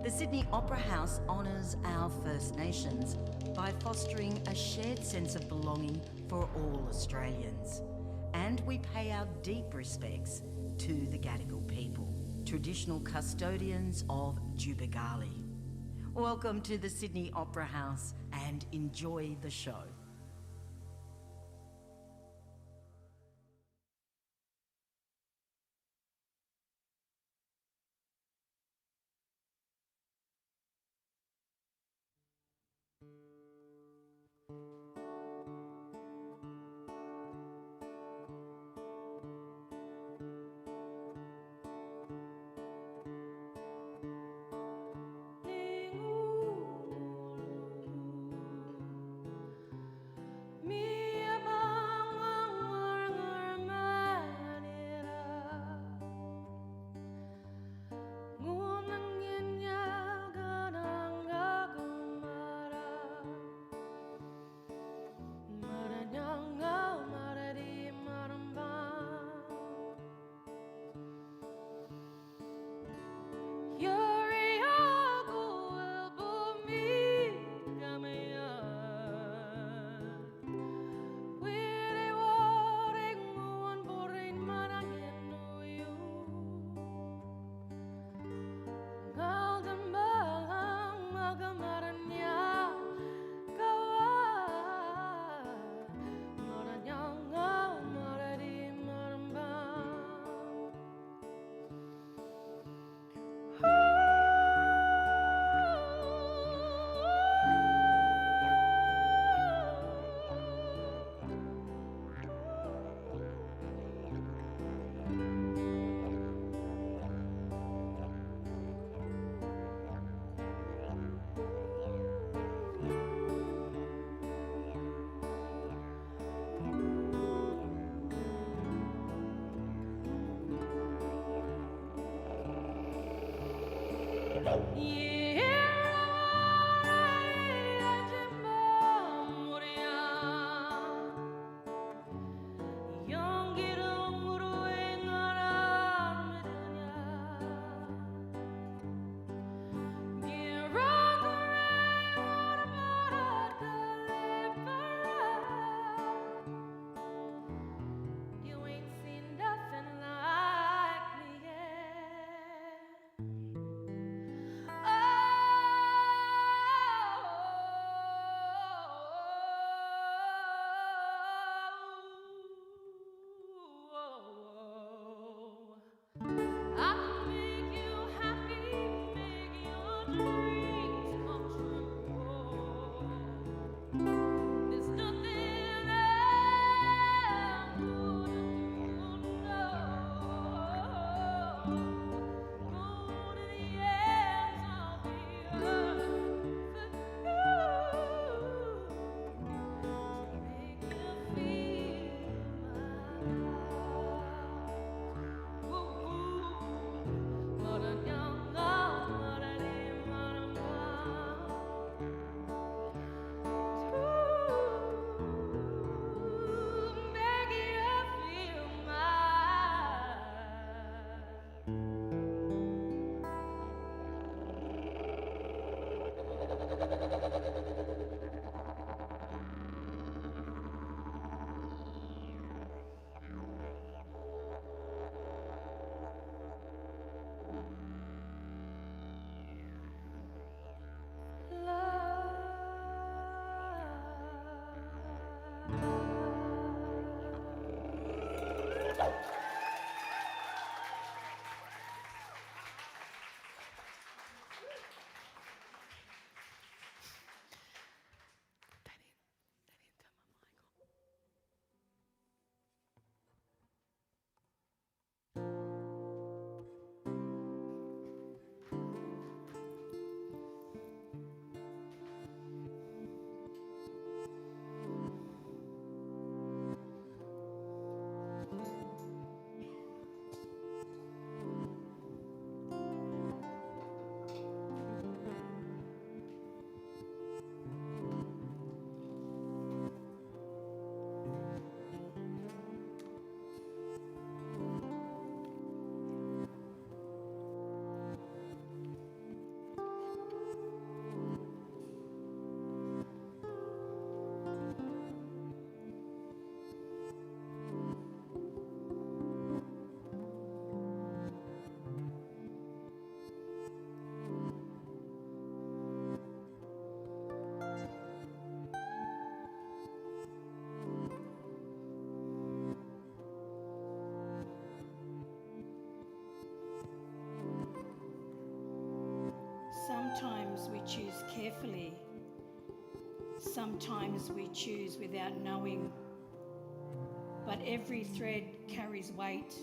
The Sydney Opera House honours our First Nations by fostering a shared sense of belonging for all Australians. And we pay our deep respects to the Gadigal people, traditional custodians of Jubagali. Welcome to the Sydney Opera House and enjoy the show. Oh choose carefully. Sometimes we choose without knowing, but every thread carries weight.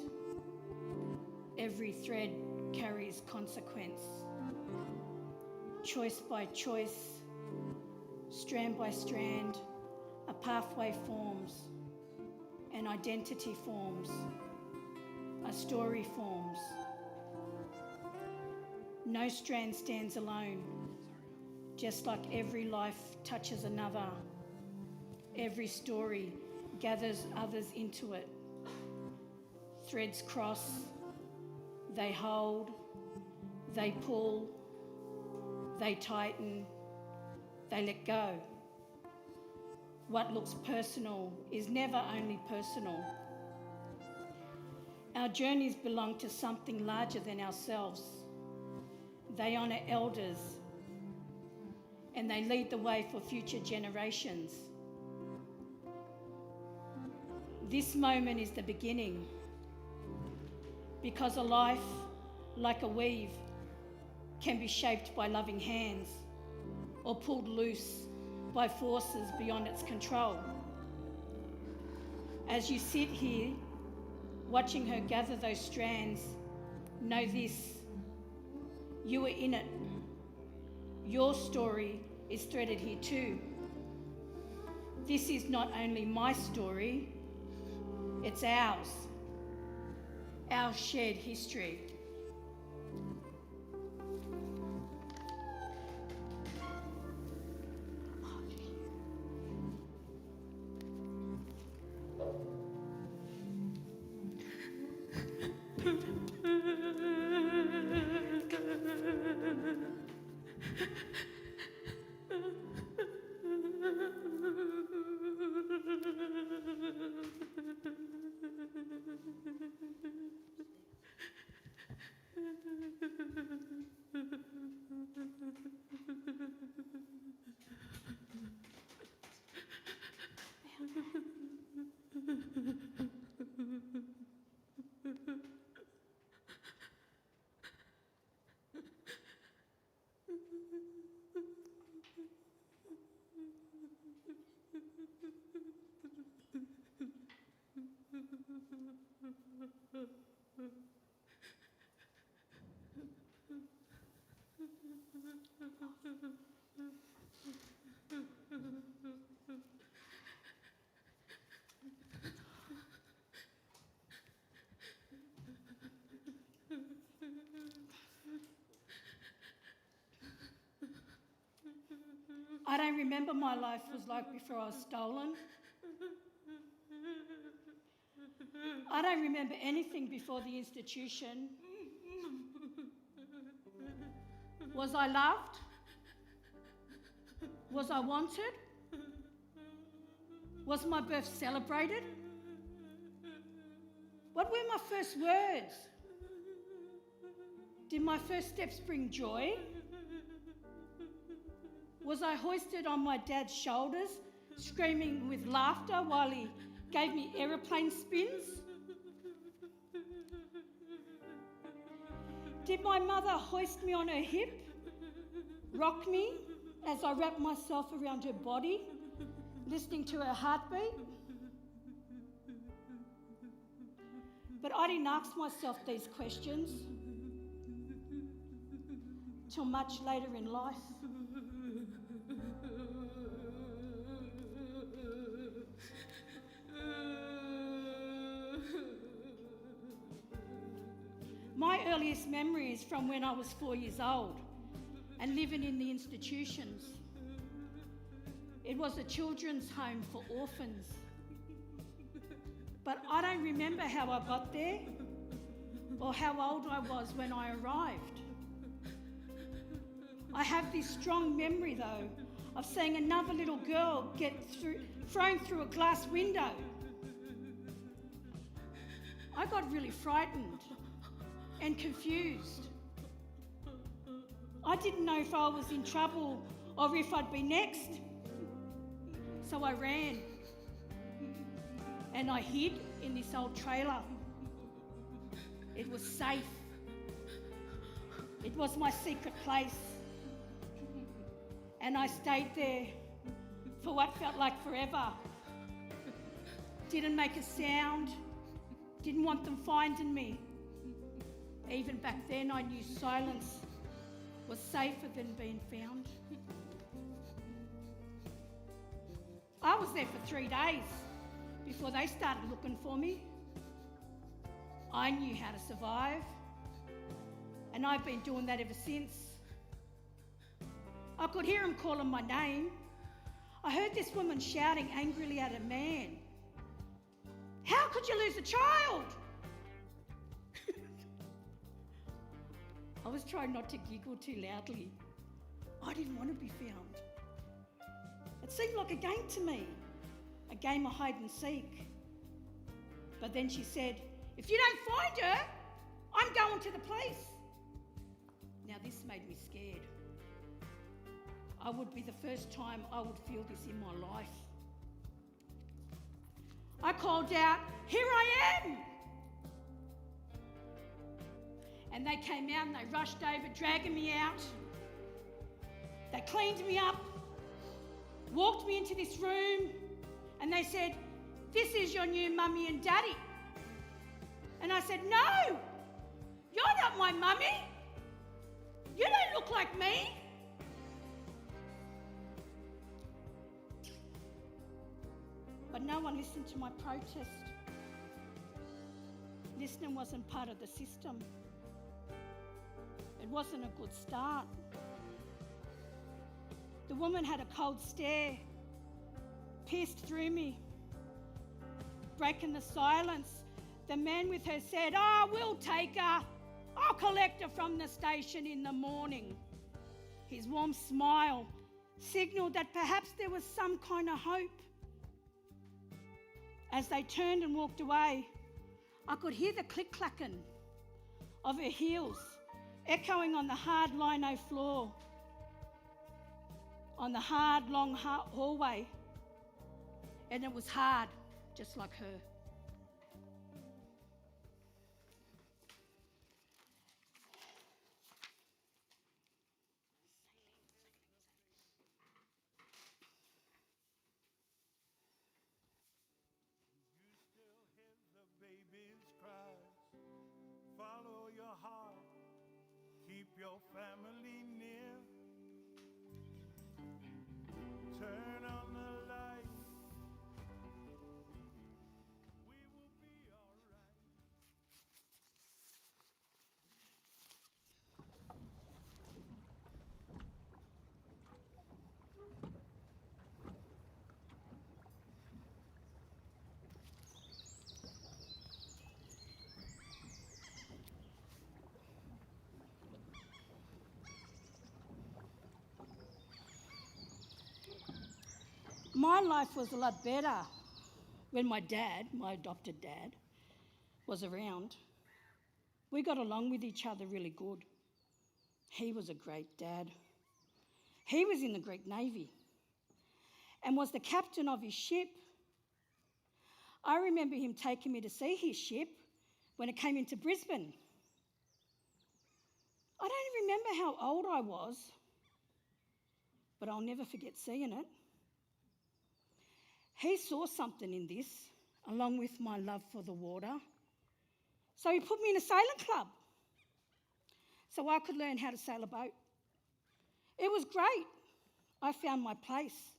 Every thread carries consequence. Choice by choice, strand by strand, a pathway forms, an identity forms, a story forms. No strand stands alone, just like every life touches another. Every story gathers others into it. Threads cross, they hold, they pull, they tighten, they let go. What looks personal is never only personal. Our journeys belong to something larger than ourselves. They honour elders and they lead the way for future generations. This moment is the beginning, because a life, like a weave, can be shaped by loving hands or pulled loose by forces beyond its control. As you sit here, watching her gather those strands, know this: you are in it. Your story is threaded here too. This is not only my story, it's ours, our shared history. I don't remember my life was like before I was stolen. I don't remember anything before the institution. Was I loved? Was I wanted? Was my birth celebrated? What were my first words? Did my first steps bring joy? Was I hoisted on my dad's shoulders, screaming with laughter while he gave me aeroplane spins? Did my mother hoist me on her hip, rock me as I wrapped myself around her body, listening to her heartbeat? But I didn't ask myself these questions till much later in life. My earliest memory is from when I was 4 years old and living in the institutions. It was a children's home for orphans. But I don't remember how I got there or how old I was when I arrived. I have this strong memory, though, of seeing another little girl get thrown through a glass window. I got really frightened and confused. I didn't know if I was in trouble or if I'd be next. So I ran and I hid in this old trailer. It was safe. It was my secret place. And I stayed there for what felt like forever. Didn't make a sound, didn't want them finding me. Even back then I knew silence was safer than being found. I was there for 3 days before they started looking for me. I knew how to survive, and I've been doing that ever since. I could hear him calling my name. I heard this woman shouting angrily at a man. How could you lose a child? I was trying not to giggle too loudly. I didn't want to be found. It seemed like a game to me, a game of hide and seek. But then she said, if you don't find her, I'm going to the police. Now this made me scared. I would be the first time I would feel this in my life. I called out, here I am! And they came out and they rushed over, dragging me out. They cleaned me up, walked me into this room, and they said, this is your new mummy and daddy. And I said, no, you're not my mummy. You don't look like me. But no one listened to my protest. Listening wasn't part of the system. It wasn't a good start. The woman had a cold stare, pierced through me. Breaking the silence, the man with her said, oh, we'll take her. I'll collect her from the station in the morning. His warm smile signalled that perhaps there was some kind of hope. As they turned and walked away, I could hear the click-clacking of her heels echoing on the hard lino floor, on the hard, long hallway. And it was hard, just like her. Follow your heart, keep your family near. Turn on the light, we will be all right. My life was a lot better when my dad, my adopted dad, was around. We got along with each other really good. He was a great dad. He was in the Greek Navy and was the captain of his ship. I remember him taking me to see his ship when it came into Brisbane. I don't even remember how old I was, but I'll never forget seeing it. He saw something in this, along with my love for the water. So he put me in a sailing club so I could learn how to sail a boat. It was great. I found my place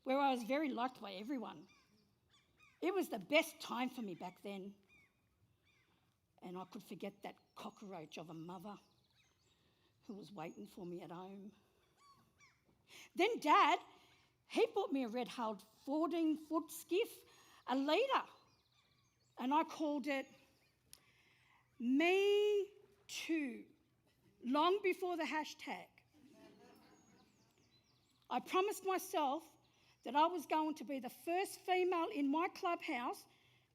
where I was very liked by everyone. It was the best time for me back then. And I could forget that cockroach of a mother who was waiting for me at home. Then Dad, he bought me a red-hulled 14-foot skiff, a leader, and I called it Me Too, long before the hashtag. I promised myself that I was going to be the first female in my clubhouse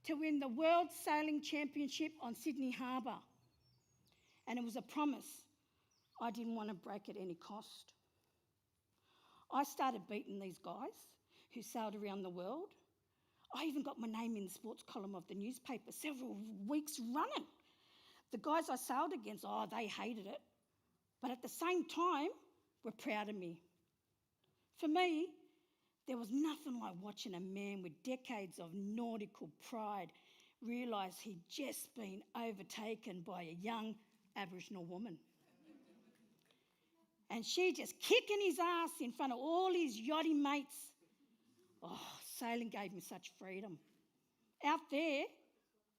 to win the World Sailing Championship on Sydney Harbour. And it was a promise I didn't want to break at any cost. I started beating these guys who sailed around the world. I even got my name in the sports column of the newspaper several weeks running. The guys I sailed against, they hated it, but at the same time were proud of me. For me, there was nothing like watching a man with decades of nautical pride realise he'd just been overtaken by a young Aboriginal woman. And she just kicking his ass in front of all his yachting mates. Oh, sailing gave me such freedom. Out there,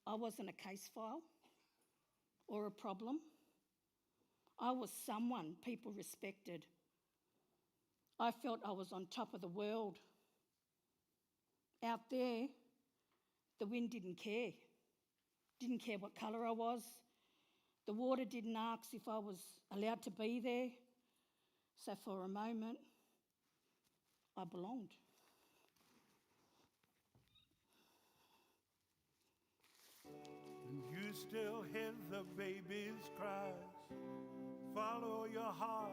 I wasn't a case file or a problem. I was someone people respected. I felt I was on top of the world. Out there, the wind didn't care what colour I was. The water didn't ask if I was allowed to be there. So for a moment, I belonged. And you still hear the baby's cries. Follow your heart,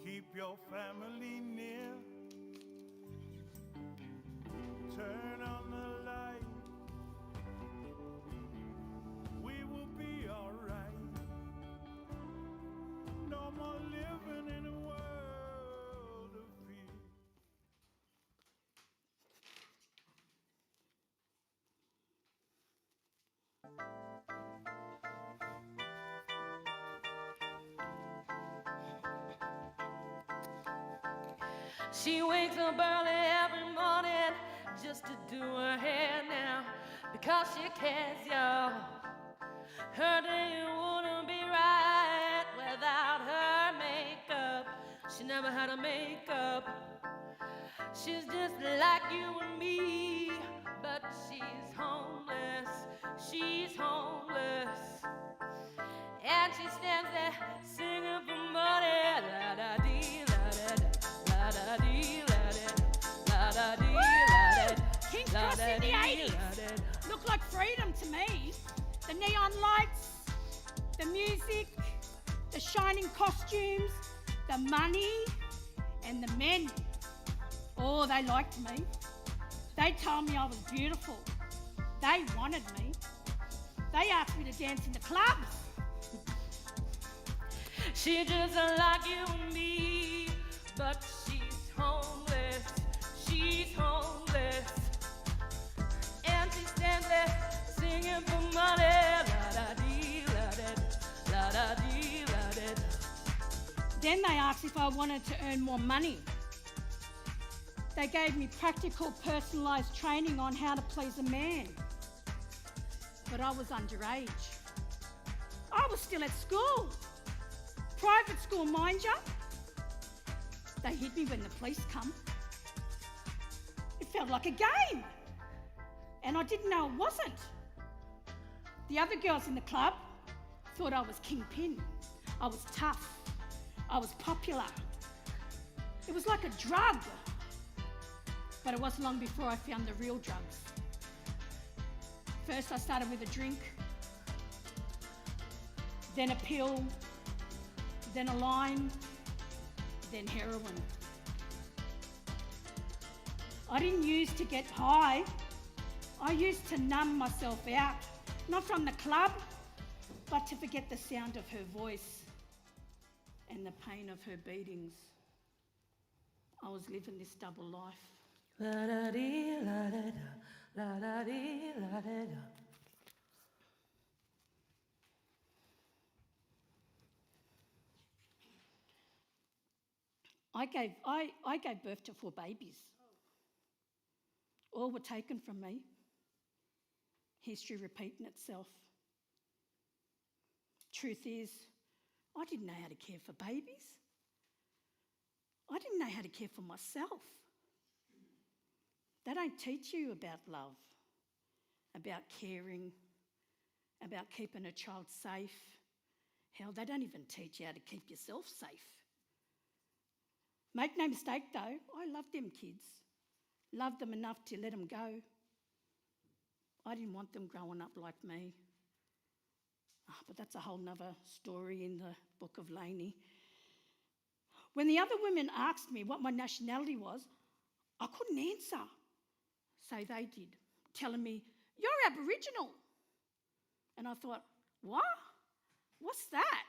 keep your family near. Turn on the light, we will be alright. No more living in a world of fear. She wakes up early every morning just to do her hair now because she cares, y'all. Her day wouldn't be right without her makeup. She never had a makeup. She's just like you and me, but she's homeless. She's homeless. And she stands there singing for money. La da dee, la da da, la da dee, la da, la da dee, la da. King's Cross in the 80s looked like freedom to me. The neon lights, the music, the shining costumes, the money, and the men. Oh, they liked me. They told me I was beautiful. They wanted me. They asked me to dance in the clubs. She just like you and me, but she's homeless. She's homeless. And she stands there singing for money. La da dee, la da, la da dee, la da. Then they asked if I wanted to earn more money. They gave me practical, personalised training on how to please a man. But I was underage. I was still at school. Private school, mind ya. They hid me when the police come. It felt like a game. And I didn't know it wasn't. The other girls in the club thought I was kingpin. I was tough. I was popular. It was like a drug. But it wasn't long before I found the real drugs. First I started with a drink, then a pill, then a line, then heroin. I didn't use to get high. I used to numb myself out, not from the club, but to forget the sound of her voice and the pain of her beatings. I was living this double life. La da dee, la da da, la da dee, la da da. I gave birth to 4 babies. All were taken from me. History repeating itself. Truth is, I didn't know how to care for babies. I didn't know how to care for myself. They don't teach you about love, about caring, about keeping a child safe. Hell, they don't even teach you how to keep yourself safe. Make no mistake though, I loved them kids. Loved them enough to let them go. I didn't want them growing up like me. But that's a whole nother story in the book of Lani. When the other women asked me what my nationality was, I couldn't answer. So they did, telling me, "You're Aboriginal." And I thought, what? What's that?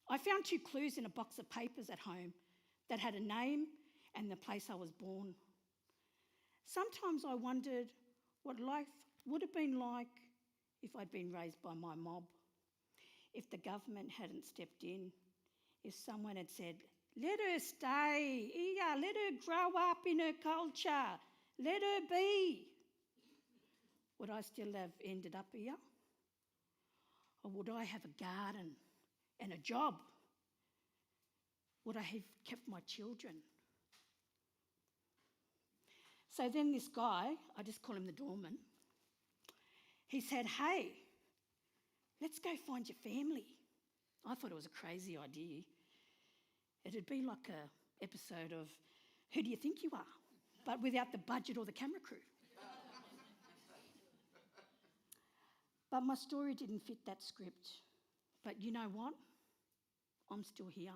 I found 2 clues in a box of papers at home that had a name and the place I was born. Sometimes I wondered what life would have been like if I'd been raised by my mob, if the government hadn't stepped in, if someone had said, let her stay here, let her grow up in her culture, let her be. Would I still have ended up here? Or would I have a garden and a job? Would I have kept my children? So then this guy, I just call him the doorman, he said, hey, let's go find your family. I thought it was a crazy idea. It'd be like an episode of Who Do You Think You Are? But without the budget or the camera crew. But my story didn't fit that script. But you know what? I'm still here.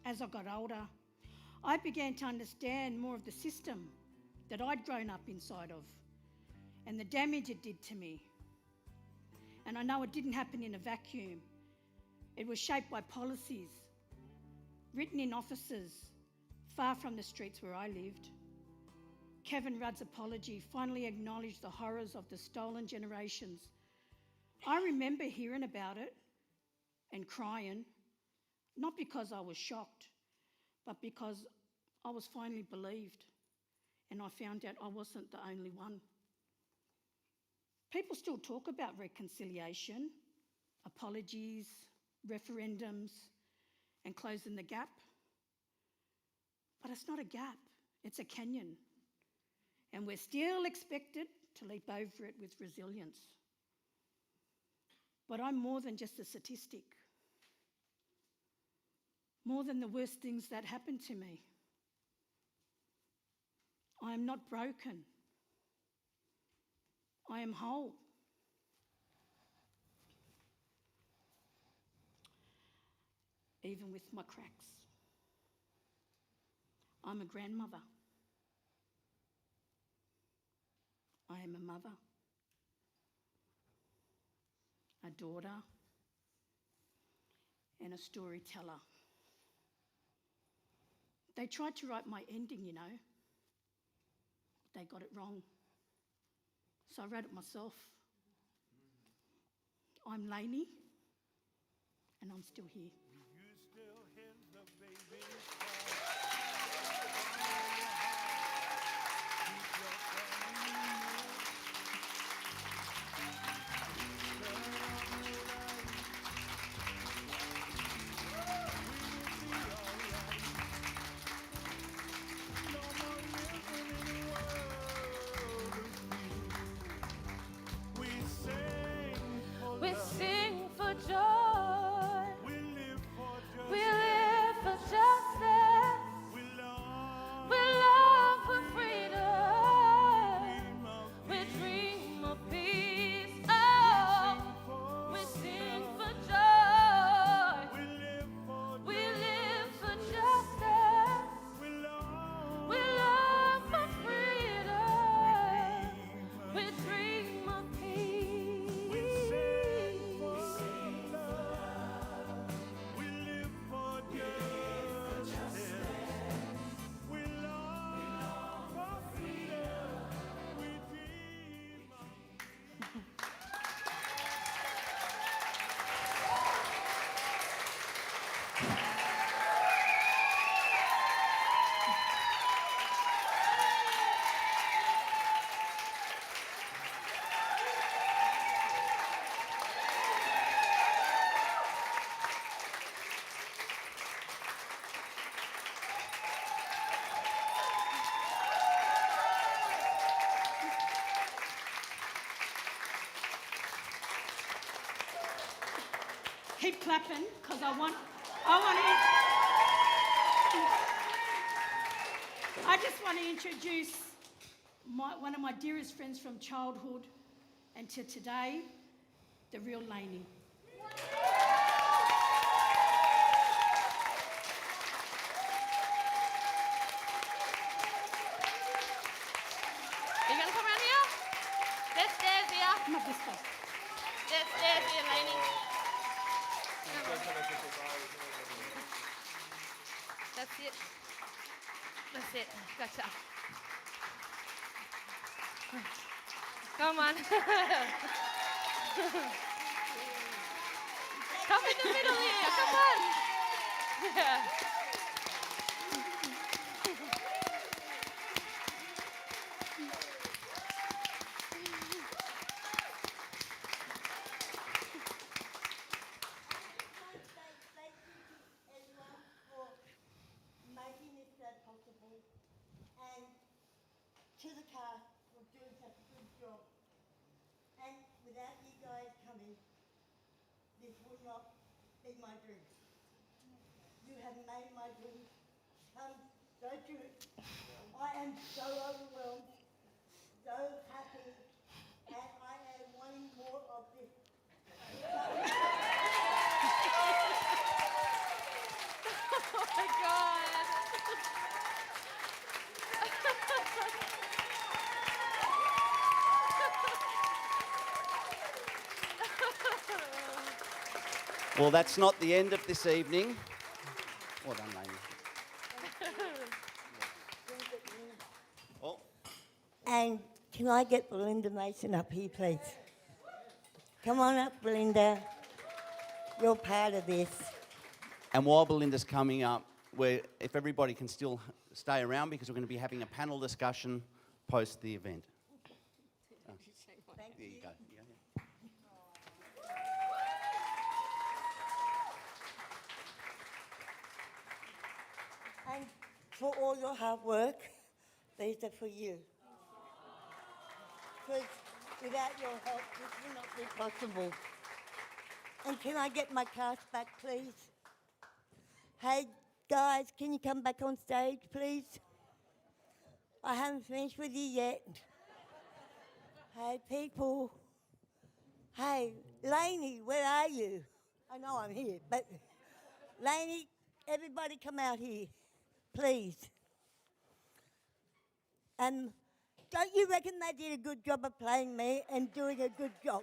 As I got older, I began to understand more of the system that I'd grown up inside of and the damage it did to me. And I know it didn't happen in a vacuum. It was shaped by policies, written in offices far from the streets where I lived. Kevin Rudd's apology finally acknowledged the horrors of the stolen generations. I remember hearing about it and crying, not because I was shocked, but because I was finally believed and I found out I wasn't the only one. People still talk about reconciliation, apologies, referendums, and closing the gap. But it's not a gap, it's a canyon. And we're still expected to leap over it with resilience. But I'm more than just a statistic. More than the worst things that happened to me. I am not broken. I am whole. Even with my cracks. I'm a grandmother. I am a mother, a daughter, and a storyteller. They tried to write my ending, you know. They got it wrong. So I wrote it myself. I'm Lani, and I'm still here. You still hear the baby We sing for joy. We live for justice. keep clapping because I just want to introduce one of my dearest friends from childhood and to today, the real Lani. You gonna come around here? There's stairs here. Come up this way. There's stairs here, Lani. That's it. That's it. Gotcha. Come on. Come in the middle here. Come on. Yeah. To the cast for doing such a good job. And without you guys coming, this would not be my dream. You have made my dream come so true. I am so overwhelmed, so happy, and I am wanting more of this. Oh my God. Well, that's not the end of this evening. Well done, Lani. Oh, And can I get Belinda Mason up here, please? Come on up, Belinda. You're part of this. and while Belinda's coming up, if everybody can still stay around because we're going to be having a panel discussion post the event. There you go. Yeah. And for all your hard work, these are for you. Because without your help, this would not be possible. And can I get my cast back, please? Hey, guys, can you come back on stage, please? I haven't finished with you yet. Hey, people. Hey, Lani, where are you? I know I'm here, but Lani, everybody come out here, please. Don't you reckon they did a good job of playing me and doing a good job?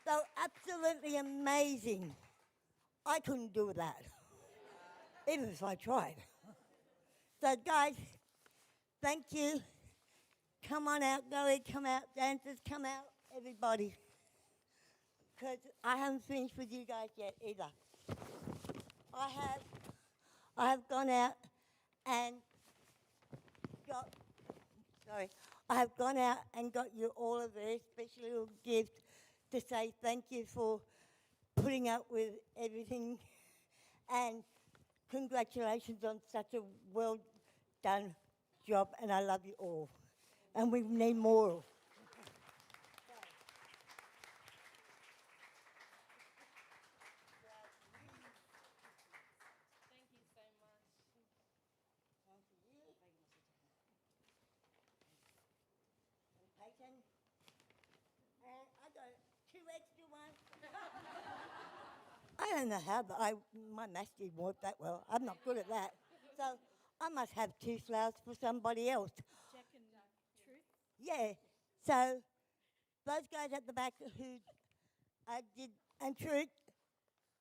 So absolutely amazing. I couldn't do that, even if I tried. So guys, thank you. Come on out, go ahead, come out, dancers, come out, everybody. Because I haven't finished with you guys yet either. I have gone out and got you all a very special little gift to say thank you for putting up with everything and congratulations on such a well done job, and I love you all. And we need more. And I got 2 extra ones. I don't know how, but my maths didn't work that well. I'm not good at that. So I must have 2 flowers for somebody else. Jack and Truth. Yeah. So those guys at the back who did, and Truth,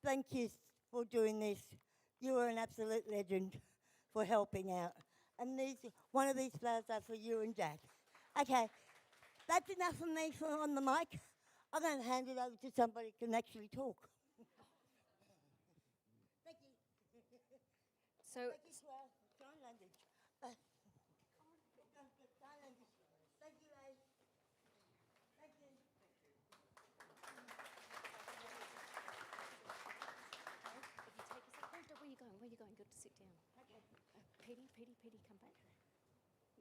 thank you for doing this. You are an absolute legend for helping out. And one of these flowers are for you and Jack. Okay, that's enough for me on the mic. I'm going to hand it over to somebody who can actually talk. Thank you. So, Thank you, Claire. Sign language. Sign language. Thank you, Ray. Thank you. if you take a second, where are you going? Where are you going? Good to sit down. Okay. Petey, come back.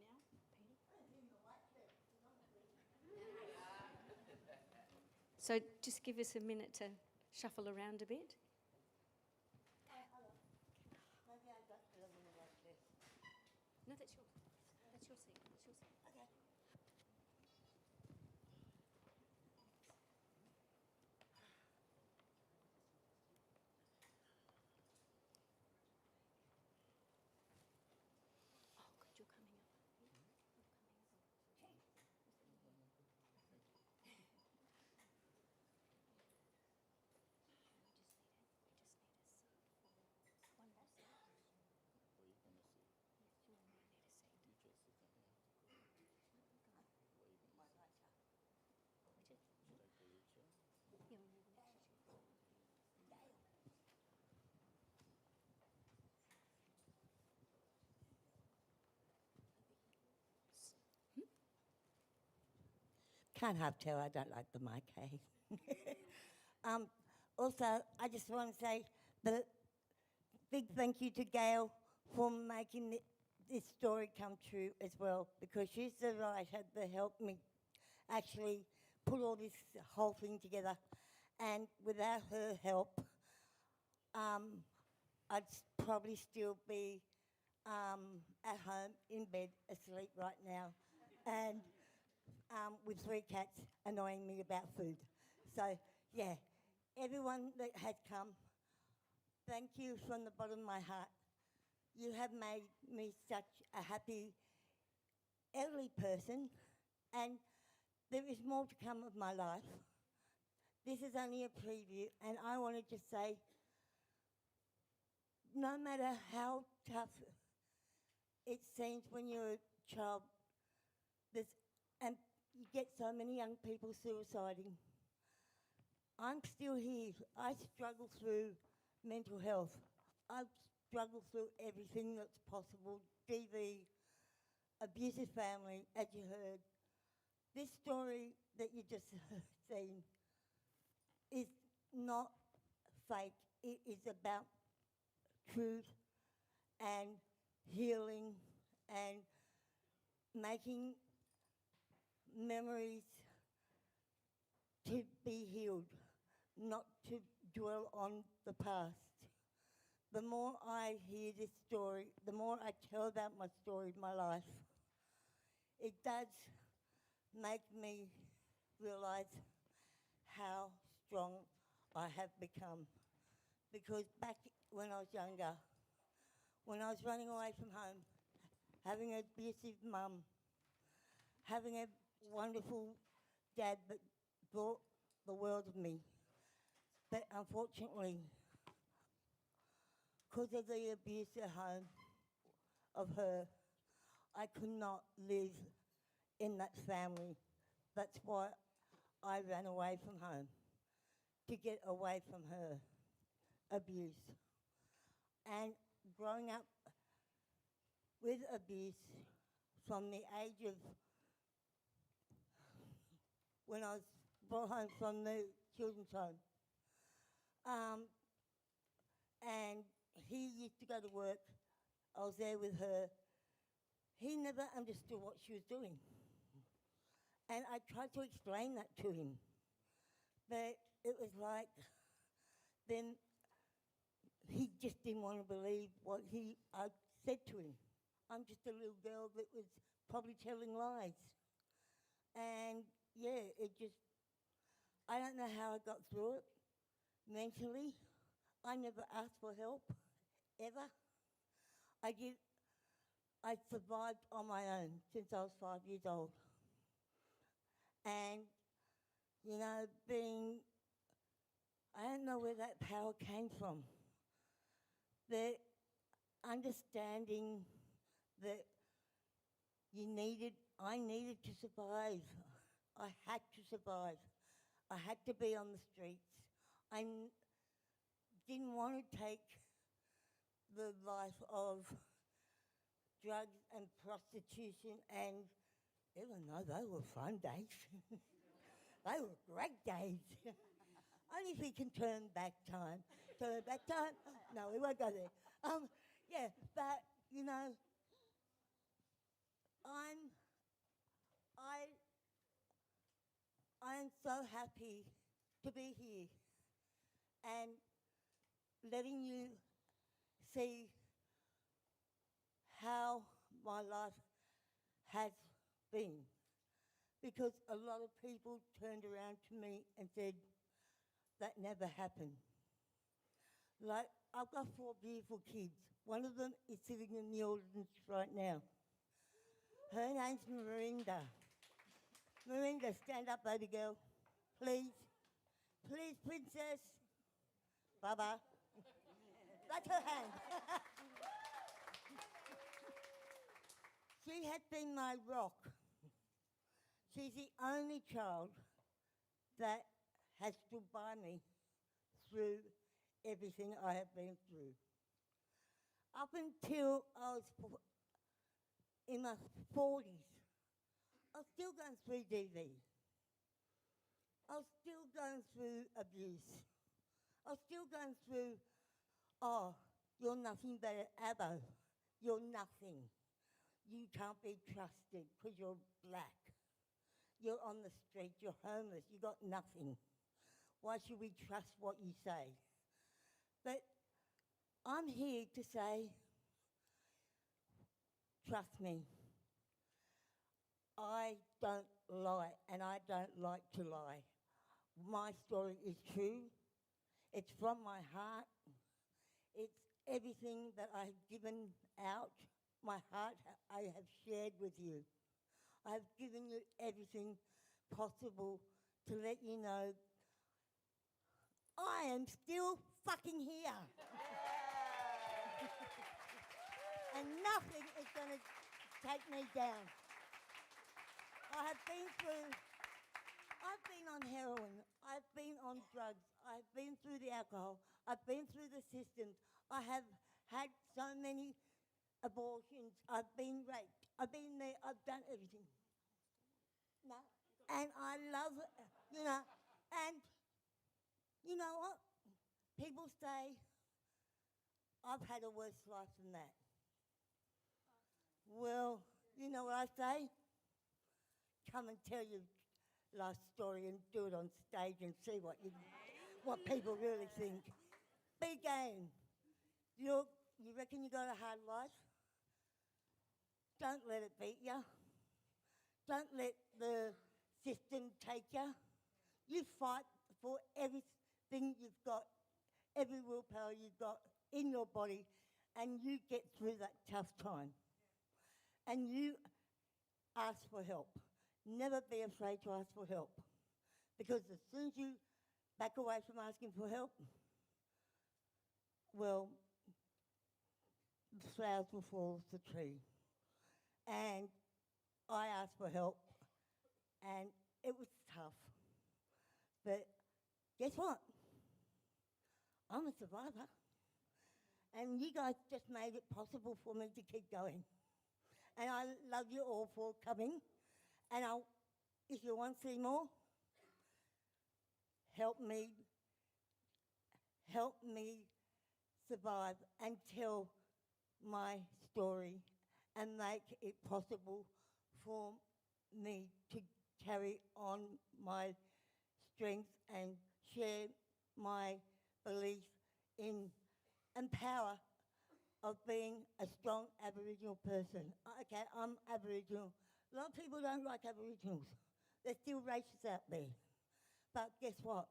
Now, Petey. So just give us a minute to shuffle around a bit. Maybe I got the other one like this. No, that's your seat. That's your seat. Okay. Oh, good, you're coming up. We just need a seat for one more seat. Where you gonna sit? Yes, you might need a seat. You just sit down. Where you going? Where you gonna sit? Which is, Should I pull your chair? yeah, we're moving next to you. Can't have tell, I don't like the mic, hey? Also, I just want to say the big thank you to Gail for making this story come true as well, because she's the writer that helped me actually put all this whole thing together. And without her help, I'd probably still be at home in bed asleep right now, and with 3 cats annoying me about food. So, yeah, everyone that has come, thank you from the bottom of my heart. You have made me such a happy elderly person, and there is more to come of my life. This is only a preview, and I want to just say, no matter how tough it seems when you're a child, and you get so many young people suiciding, I'm still here. I struggle through mental health. I struggle through everything that's possible. DV, abusive family, as you heard. This story that you just seen is not fake. It is about truth and healing and making memories to be healed, not to dwell on the past. The more I hear this story, the more I tell about my story, my life, it does make me realise how strong I have become. Because back when I was younger, when I was running away from home, having an abusive mum, having a wonderful dad that brought the world of me, but unfortunately, because of the abuse at home of her, I could not live in that family. That's why I ran away from home, to get away from her abuse. And growing up with abuse from the age of when I was brought home from the children's home, and he used to go to work, I was there with her. He never understood what she was doing. And I tried to explain that to him. But it was like, then he just didn't want to believe what I said to him. I'm just a little girl that was probably telling lies. And yeah, I don't know how I got through it mentally. I never asked for help, ever. I survived on my own since I was 5 years old. And, you know, I don't know where that power came from. The understanding that I needed to survive. I had to survive. I had to be on the streets. I didn't want to take the life of drugs and prostitution, and even though they were fun days, they were great days. Only if we can turn back time. Turn back time? No, we won't go there. Yeah, but, you know, I am so happy to be here. and letting you see how my life has been. Because a lot of people turned around to me and said, that never happened. Like, I've got 4 beautiful kids. One of them is sitting in the audience right now. Her name's Mirinda. Mirinda, stand up, baby girl. Please. Please, princess. Baba. That's her hand. She has been my rock. She's the only child that has stood by me through everything I have been through. Up until I was in my 40s, I was still going through DV. I was still going through abuse. I was still going through, oh, you're nothing but an abo. You're nothing. You can't be trusted because you're black. You're on the street, you're homeless, you got nothing. Why should we trust what you say? But I'm here to say, trust me. I don't lie, and I don't like to lie. My story is true. It's from my heart. It's everything that I've given out. My heart I have shared with you. I've given you everything possible to let you know I am still fucking here. And nothing is going to take me down. I've been on heroin, I've been on drugs, I've been through the alcohol, I've been through the systems, I have had so many abortions, I've been raped, I've been there, I've done everything. No. And I love it, you know, and you know what? People say, I've had a worse life than that. Well, you know what I say? Come and tell your life story and do it on stage and see what people really think. Be game. You reckon you got a hard life? Don't let it beat you. Don't let the system take you. You fight for everything you've got, every willpower you've got in your body, and you get through that tough time. And you ask for help. Never be afraid to ask for help. Because as soon as you back away from asking for help, well, the flowers will fall off the tree. And I asked for help, and it was tough. But guess what? I'm a survivor. And you guys just made it possible for me to keep going. And I love you all for coming. And if you want to see more, help me survive and tell my story and make it possible for me to carry on my strength and share my belief in and power of being a strong Aboriginal person. Okay, I'm Aboriginal. A lot of people don't like Aboriginals. There's still racists out there. But guess what?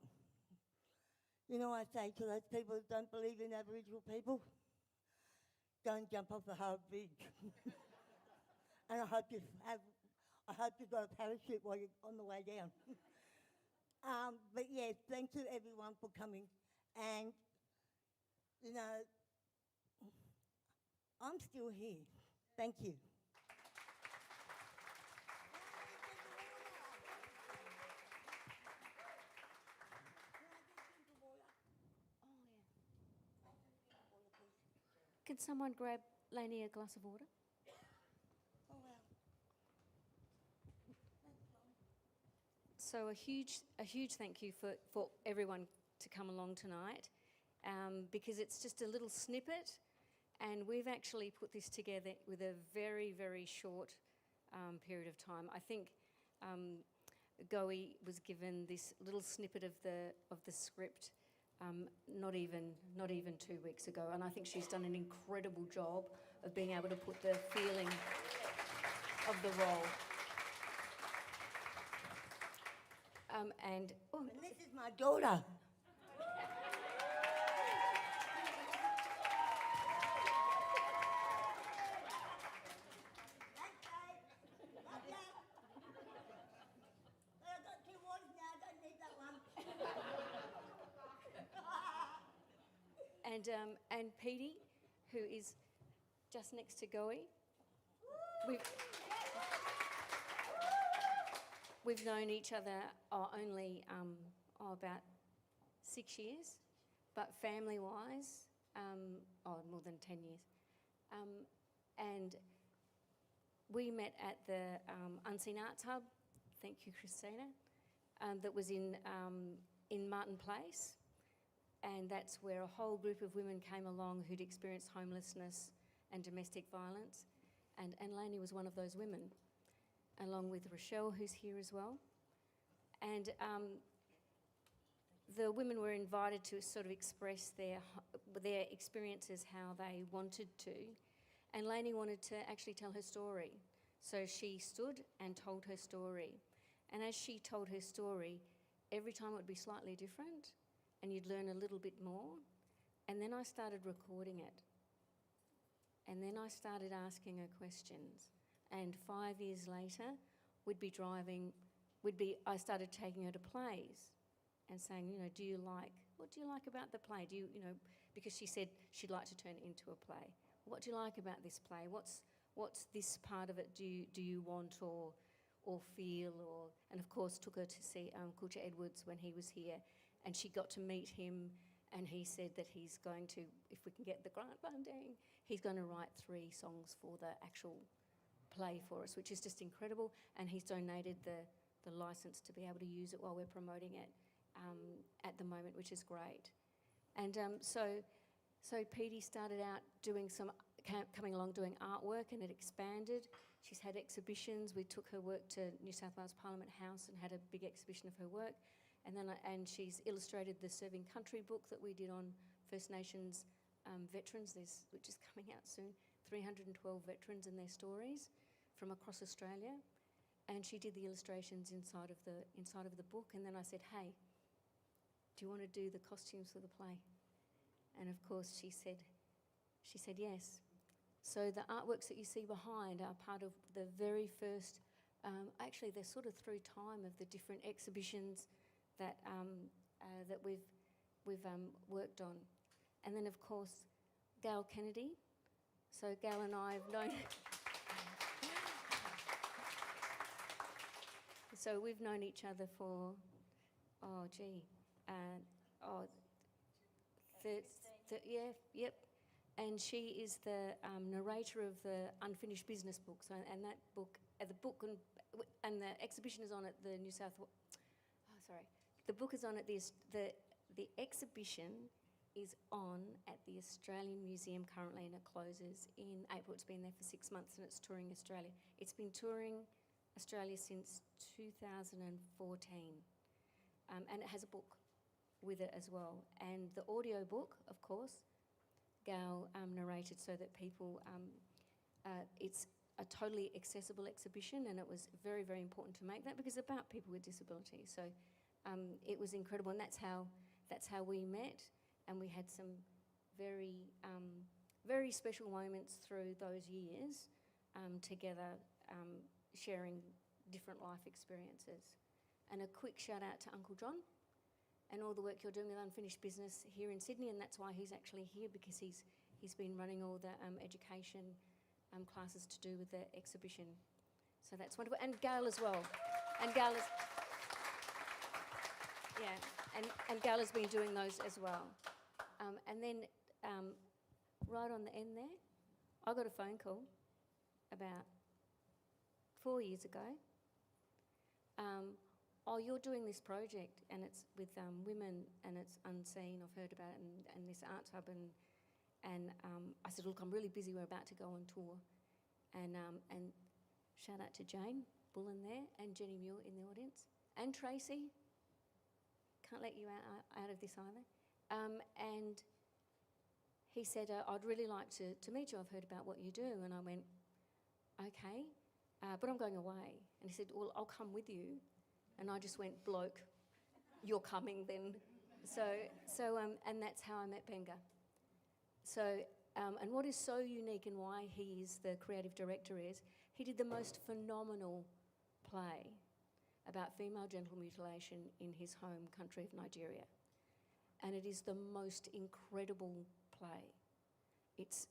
You know what I say to those people that don't believe in Aboriginal people? Don't jump off the Harbour Bridge. And I hope you've got a parachute while you're on the way down. But yeah, thank you everyone for coming. And, you know, I'm still here. Thank you. Oh, yeah. Can someone grab Lani a glass of water? Oh, wow. So a huge thank you for everyone to come along tonight, because it's just a little snippet, and we've actually put this together with a very, very short period of time. I think Goey was given this little snippet of the script not even 2 weeks ago, and I think she's done an incredible job of being able to put the feeling of the role. And this is my daughter. and Petey, who is just next to Goey. We've known each other only about 6 years, but family-wise, more than 10 years. And we met at the Unseen Arts Hub, thank you, Christina, that was in Martin Place. And that's where a whole group of women came along who'd experienced homelessness and domestic violence. And Lani was one of those women, along with Rochelle, who's here as well. And the women were invited to sort of express their experiences how they wanted to. And Lani wanted to actually tell her story. So she stood and told her story. And as she told her story, every time it would be slightly different, and you'd learn a little bit more. And then I started recording it. And then I started asking her questions. And 5 years later, I started taking her to plays and saying, what do you like about the play? Because she said she'd like to turn it into a play. What do you like about this play? What's this part of it do you want or feel? And of course took her to see Kulcha Edwards when he was here, and she got to meet him, and he said that he's going to, if we can get the grant funding, he's going to write 3 songs for the actual play for us, which is just incredible. And he's donated the licence to be able to use it while we're promoting it at the moment, which is great. And so Petey started out coming along doing artwork, and it expanded. She's had exhibitions. We took her work to New South Wales Parliament House and had a big exhibition of her work. And she's illustrated the Serving Country book that we did on First Nations veterans, which is coming out soon. 312 veterans and their stories from across Australia. And she did the illustrations inside of the book. And then I said, hey, do you want to do the costumes for the play? And of course she said yes. So the artworks that you see behind are part of the very first, actually they're sort of through time of the different exhibitions that we've worked on. And then of course Gail Kennedy. So Gail and I have known so we've known each other for yep. And she is the narrator of the Unfinished Business book. So, and that book, and the exhibition is on at the New South. The book is on at the exhibition is on at the Australian Museum currently, and it closes in April. It's been there for 6 months, and it's touring Australia. It's been touring Australia since 2014, and it has a book with it as well. And the audio book, of course, Gail narrated so that people, it's a totally accessible exhibition, and it was very, very important to make that because it's about people with disabilities. So it was incredible, and that's how we met, and we had some very, very special moments through those years together, sharing different life experiences. And a quick shout out to Uncle John and all the work you're doing with Unfinished Business here in Sydney, and that's why he's actually here, because he's been running all the education classes to do with the exhibition. So that's wonderful. And Gail as well. And Gail is, and Gail has been doing those as well. And then right on the end there, I got a phone call about 4 years ago. You're doing this project, and it's with women, and it's unseen. I've heard about it, and this arts hub, and I said, look, I'm really busy. We're about to go on tour, and shout out to Jane Bullen there, and Jenny Muir in the audience, and Tracy. Can't let you out of this either, And he said, I'd really like to meet you. I've heard about what you do. And I went, okay, but I'm going away. And he said, well, I'll come with you. And I just went, bloke, you're coming then. And that's how I met Benga. So, and what is so unique and why he is the creative director is he did the most phenomenal play about female genital mutilation in his home country of Nigeria. And it is the most incredible play. It's,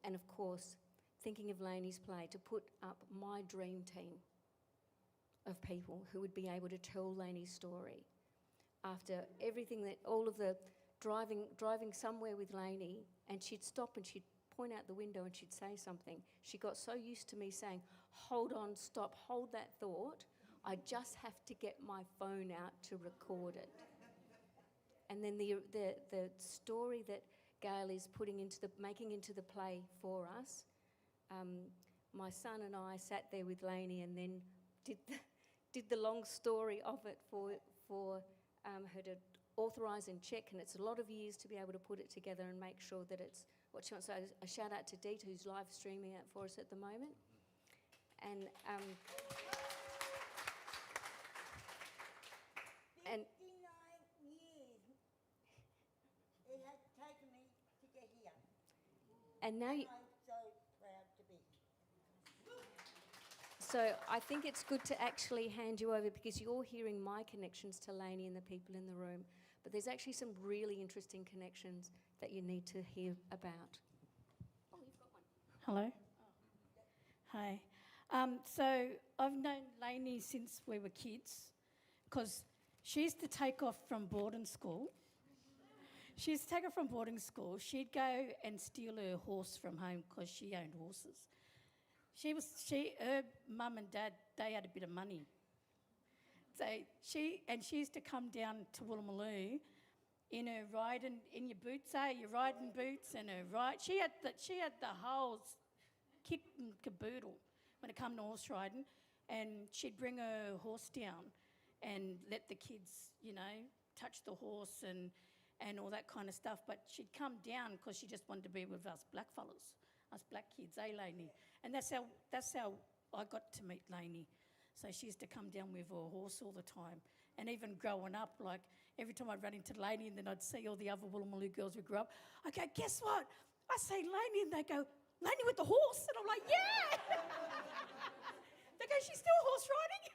and of course, thinking of Lani's play, to put up my dream team of people who would be able to tell Lani's story after everything that, all of the driving somewhere with Lani, and she'd stop and she'd point out the window and she'd say something. She got so used to me saying, hold on, stop, hold that thought. I just have to get my phone out to record it. And then the story that Gail is making into the play for us, my son and I sat there with Lani and then did the long story of it for her to authorise and check, and it's a lot of years to be able to put it together and make sure that it's what she wants. So a shout out to Deet, who's live streaming it for us at the moment. And 59 years it has taken me to get here. and now you, I'm so proud to be. so I think it's good to actually hand you over, because you're hearing my connections to Lani and the people in the room, but there's actually some really interesting connections that you need to hear about. Oh, you've got one. Hello. Hi. So I've known Lani since we were kids, because she used to take off from boarding school. She used to take off from boarding school. She'd go and steal her horse from home because she owned horses. Her mum and dad, they had a bit of money. So she used to come down to Woolloomooloo in her in your boots, your riding boots and her ride. She had the whole kit and caboodle when it come to horse riding, and she'd bring her horse down and let the kids, touch the horse and all that kind of stuff. But she'd come down because she just wanted to be with us black fellas, us black kids, Lani? And that's how I got to meet Lani. So she used to come down with her horse all the time. And even growing up, like every time I'd run into Lani and then I'd see all the other Woolloomooloo girls who grew up, I go, guess what? I say Lani and they go, Lani with the horse? And I'm like, yeah! They go, she's still horse riding?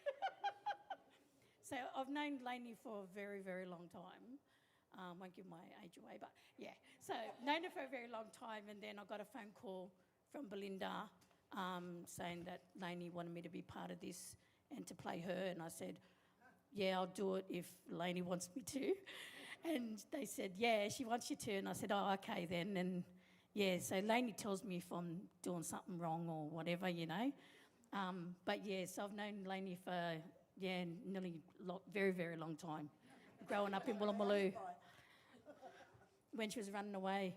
So I've known Lani for a very, very long time. Won't give my age away, but yeah. So known her for a very long time, and then I got a phone call from Belinda saying that Lani wanted me to be part of this and to play her, and I said, yeah, I'll do it if Lani wants me to. And they said, yeah, she wants you to, and I said, oh, okay then. And yeah, so Lani tells me if I'm doing something wrong or whatever, But yeah, so I've known Lani for, nearly very, very long time. Growing up in Woolloomooloo when she was running away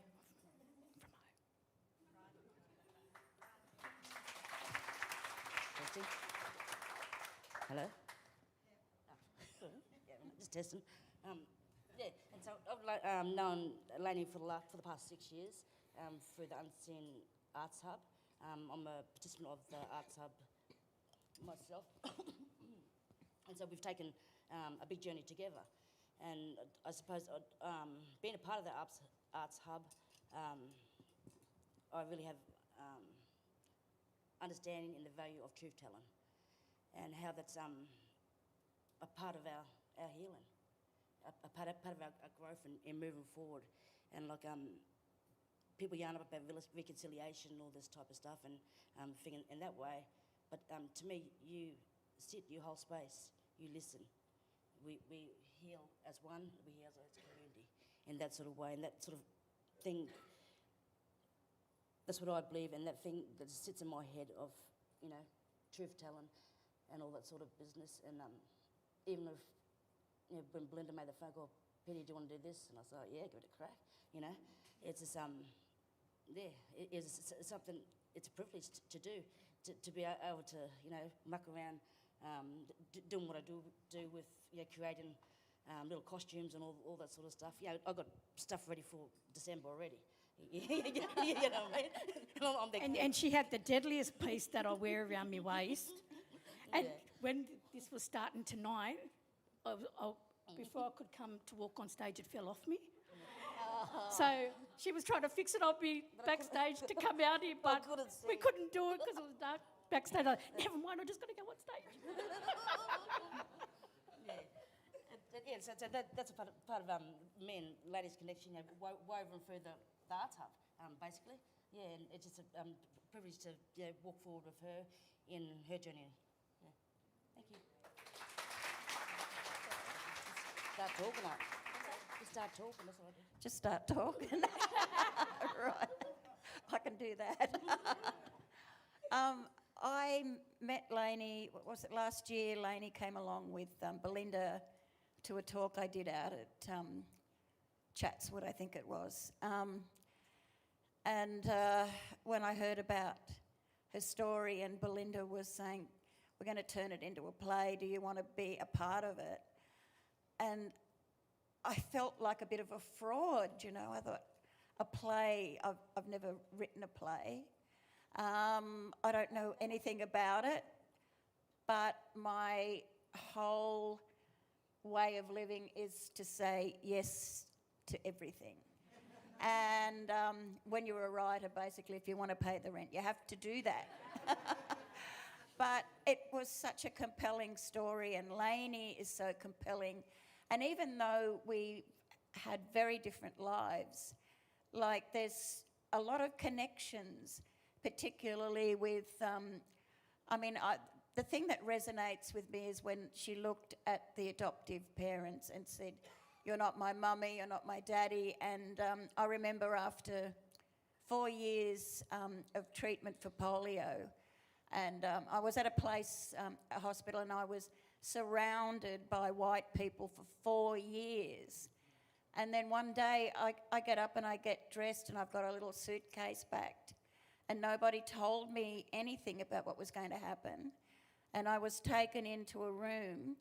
from home. Hello? Yeah, just testing. And so I've known Lani for the past 6 years through the Unseen Arts Hub. I'm a participant of the Arts Hub myself. And so we've taken a big journey together. And I suppose being a part of the Arts Hub, I really have understanding in the value of truth-telling and how that's a part of our healing, a part of our growth in moving forward. And like people yarn up about reconciliation and all this type of stuff and thinking in that way. But to me, you sit, you hold space, you listen. We heal as one, we heal as a community in that sort of way, and that sort of thing, that's what I believe, and that thing that sits in my head of, truth-telling and all that sort of business. And even if, when Belinda made the phone call, Penny, do you want to do this? And I said, yeah, give it a crack, It's just, it's something, it's a privilege to do, to be able to, muck around doing what I do with, creating little costumes and all that sort of stuff. You know, I've got stuff ready for December already. You know what I mean? And she had the deadliest piece that I wear around my waist. And when this was starting tonight, before I could come to walk on stage, it fell off me. So she was trying to fix it on me backstage to come out here, but we couldn't do it because it was dark backstage. I, never mind, I'm just going to go on stage. So that's a part of me and Ladies Connection, you know, woven through the Arts Hub, basically. Yeah, and it's just a privilege to walk forward with her in her journey. Yeah. Thank you. Start talking, Just start talking, that's what I do. Just start talking. Right. I can do that. I met Lani, what was it, last year? Lani came along with Belinda to a talk I did out at Chatswood, I think it was. And when I heard about her story and Belinda was saying, we're going to turn it into a play, do you want to be a part of it? And I felt like a bit of a fraud, you know. I thought, a play, I've never written a play. I don't know anything about it, but my whole way of living is to say yes to everything. And when you're a writer, basically, if you want to pay the rent, you have to do that. But it was such a compelling story, and Lani is so compelling. And even though we had very different lives, like there's a lot of connections, particularly with, the thing that resonates with me is when she looked at the adoptive parents and said, you're not my mummy, you're not my daddy. And I remember after 4 years of treatment for polio, and I was at a place, a hospital, and I was surrounded by white people for 4 years. And then one day I get up and I get dressed and I've got a little suitcase packed, and nobody told me anything about what was going to happen. And I was taken into a room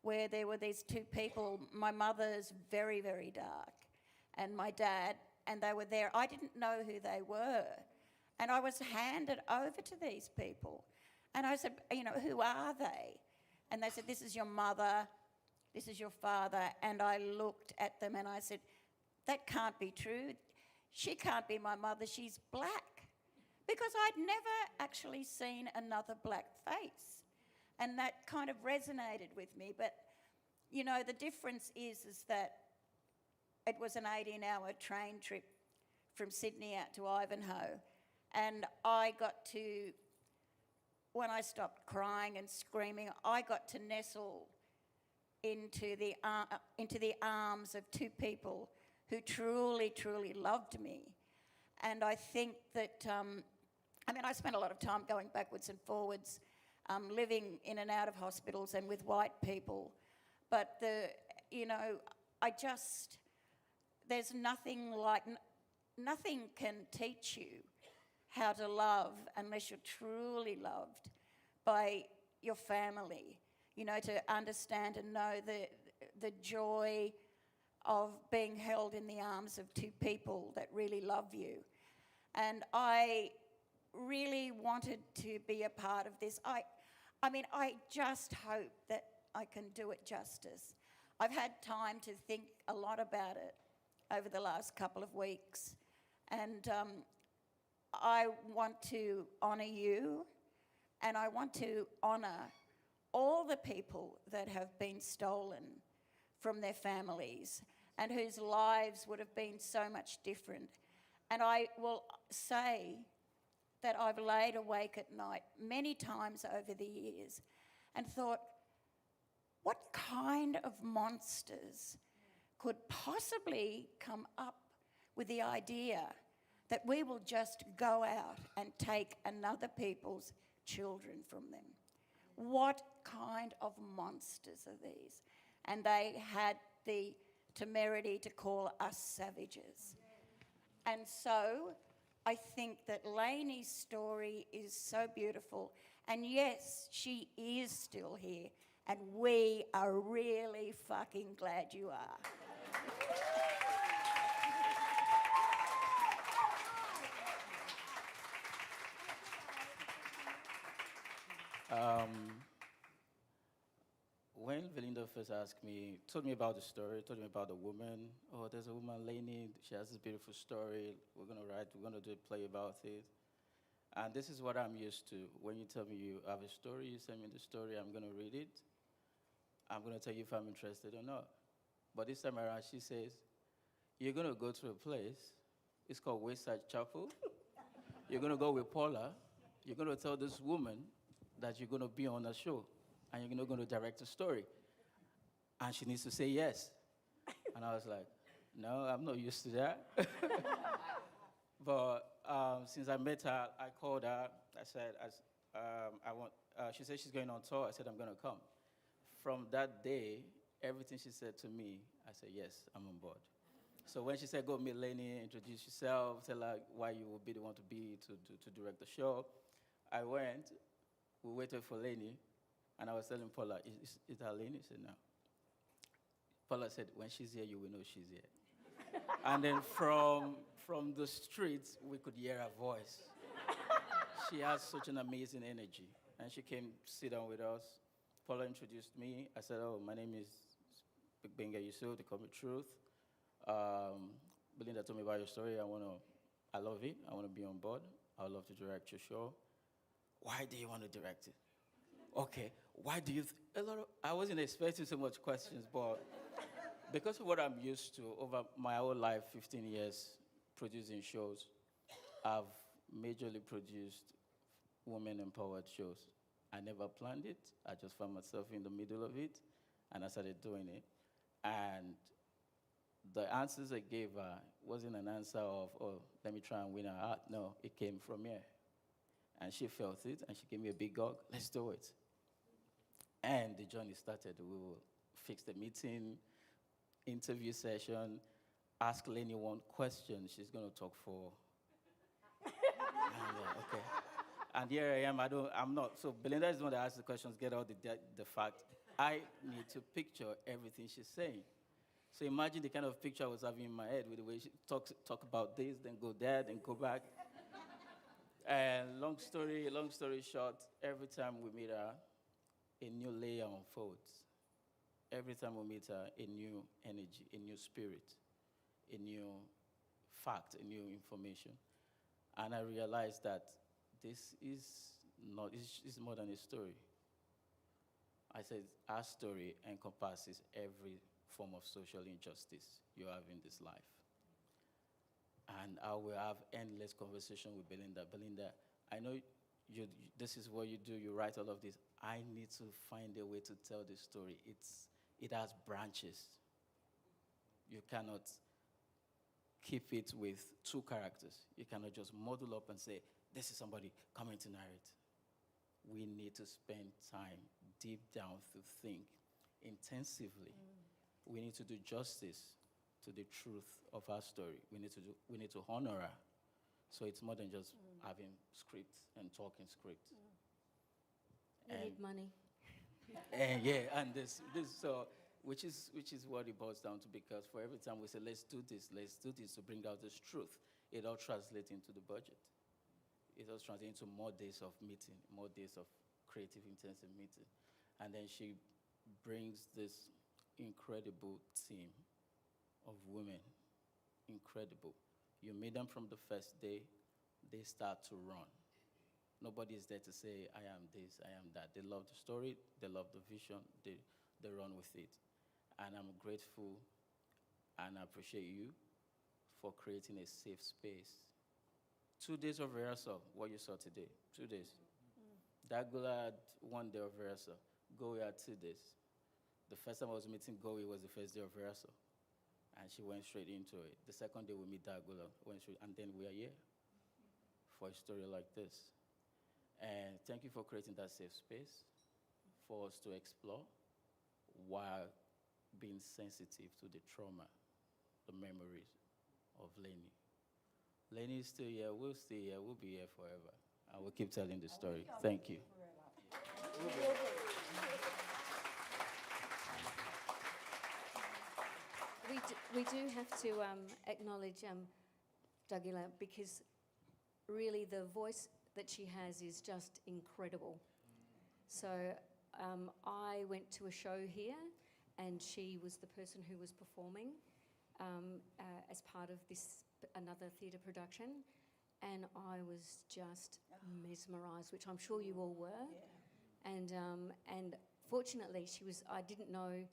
where there were these two people. My mother's very, very dark, and my dad, and they were there. I didn't know who they were. And I was handed over to these people. And I said, you know, who are they? And they said, this is your mother, this is your father. And I looked at them and I said, that can't be true. She can't be my mother, she's black. Because I'd never actually seen another black face. And that kind of resonated with me. But, you know, the difference is that it was an 18-hour train trip from Sydney out to Ivanhoe. And I got to, when I stopped crying and screaming, I got to nestle into the arms of two people who truly, truly loved me. And I think that, I spent a lot of time going backwards and forwards, living in and out of hospitals and with white people. But there's nothing like, nothing can teach you how to love unless you're truly loved by your family, you know, to understand and know the joy of being held in the arms of two people that really love you. And I really wanted to be a part of this. I just hope that I can do it justice. I've had time to think a lot about it over the last couple of weeks, and I want to honour you, and I want to honour all the people that have been stolen from their families and whose lives would have been so much different. And I will say that I've laid awake at night many times over the years and thought, what kind of monsters could possibly come up with the idea that we will just go out and take another people's children from them? What kind of monsters are these? And they had the temerity to call us savages. And so I think that Lani's story is so beautiful. And yes, she is still here. And we are really fucking glad you are. When Belinda first asked me, told me about the story, told me about the woman. Oh, there's a woman, Lani. She has this beautiful story. We're gonna write. We're gonna do a play about it. And this is what I'm used to. When you tell me you have a story, you send me the story. I'm gonna read it. I'm gonna tell you if I'm interested or not. But this time around, she says, "You're gonna go to a place. It's called Wayside Chapel. You're gonna go with Paula. You're gonna tell this woman that you're gonna be on a show, and you're gonna direct a story. And she needs to say yes." And I was like, "No, I'm not used to that." But since I met her, I called her. I said, "I want." She said she's going on tour. I said, "I'm gonna come." From that day, everything she said to me, I said, "Yes, I'm on board." So when she said, "Go meet Lani, introduce yourself, tell her why you would be the one to be to direct the show," I went. We waited for Lani, and I was telling Paula, "Is that Lani?" She said, "No." Paula said, "When she's here, you will know she's here." And then from the streets, we could hear her voice. She has such an amazing energy. And she came sit down with us. Paula introduced me. I said, "Oh, my name is Benga Yusuf, they call me Truth. Belinda told me about your story. I love it. I want to be on board. I would love to direct your show." "Why do you want to direct it?" "Okay, why do you, I wasn't expecting so much questions, but because of what I'm used to over my whole life, 15 years producing shows, I've majorly produced women-empowered shows. I never planned it. I just found myself in the middle of it, and I started doing it. And the answers I gave her wasn't an answer of, "Oh, let me try and win her heart." No, it came from here. And she felt it, and she gave me a big hug. "Let's do it." And the journey started. We will fix the meeting, interview session, ask Lani one question. She's going to talk for. Okay. And here I am. I'm not. So Belinda is the one that asks the questions, get all the fact. I need to picture everything she's saying. So imagine the kind of picture I was having in my head with the way she talk about this, then go there, then go back. And long story short, every time we meet her, a new layer unfolds. Every time we meet her, a new energy, a new spirit, a new fact, a new information. And I realized that this is it's more than a story. I said our story encompasses every form of social injustice you have in this life. And I will have endless conversation with Belinda. "Belinda, I know this is what you do, you write all of this. I need to find a way to tell this story. It has branches. You cannot keep it with two characters. You cannot just model up and say, this is somebody coming to narrate." We need to spend time deep down to think intensively. We need to do justice to the truth of our story. We need to honor her. So it's more than just having script and talking script. We need money. And yeah, and this so which is what it boils down to, because for every time we say let's do this to bring out this truth, it all translates into the budget. It all translates into more days of meeting, more days of creative intensive meeting. And then she brings this incredible team of women. Incredible. You meet them from the first day, they start to run. Nobody is there to say, "I am this, I am that." They love the story, they love the vision, they run with it. And I'm grateful and I appreciate you for creating a safe space. 2 days of rehearsal, what you saw today, 2 days. Dagula had 1 day of rehearsal. Gowie had 2 days. The first time I was meeting Gowie was the first day of rehearsal. And she went straight into it. The second day we meet Dagula, and then we are here for a story like this. And thank you for creating that safe space for us to explore while being sensitive to the trauma, the memories of Lani. Lani is still here, we'll stay here, we'll be here forever. And we'll keep telling the story. Thank you. we do have to acknowledge Dougula, because really the voice that she has is just incredible. So I went to a show here, and she was the person who was performing as part of another theatre production, and I was just mesmerised, which I'm sure you all were. And fortunately, I didn't know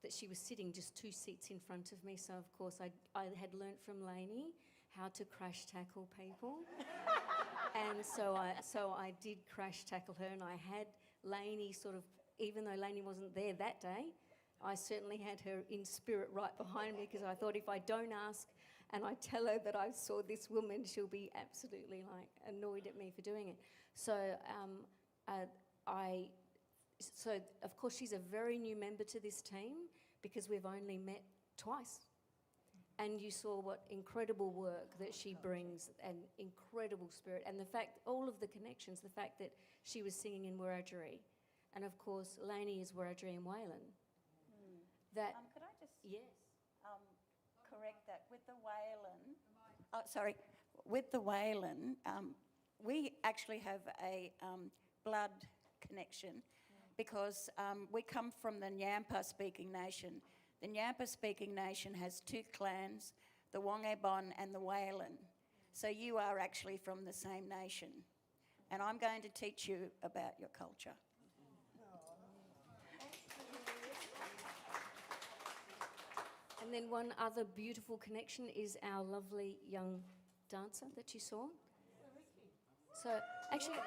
that she was sitting just 2 seats in front of me. So of course, I had learnt from Lani how to crash tackle people, and so I did crash tackle her, and I had Lani sort of, even though Lani wasn't there that day, I certainly had her in spirit right behind me, because I thought if I don't ask and I tell her that I saw this woman, she'll be absolutely like annoyed at me for doing it. So so of course she's a very new member to this team, because we've only met twice. And you saw what incredible work that she brings, and incredible spirit, and the fact, all of the connections, the fact that she was singing in Wiradjuri, and of course Lani is Wiradjuri and Wailwan. That could I just yes, correct that with the Wailwan? With the Wailwan, we actually have a blood connection, because we come from the Nyampa-speaking nation. The Nyampa-speaking nation has 2 clans, the Wongebon and the Wailwan. So you are actually from the same nation. And I'm going to teach you about your culture. and then one other beautiful connection is our lovely young dancer that you saw. So actually,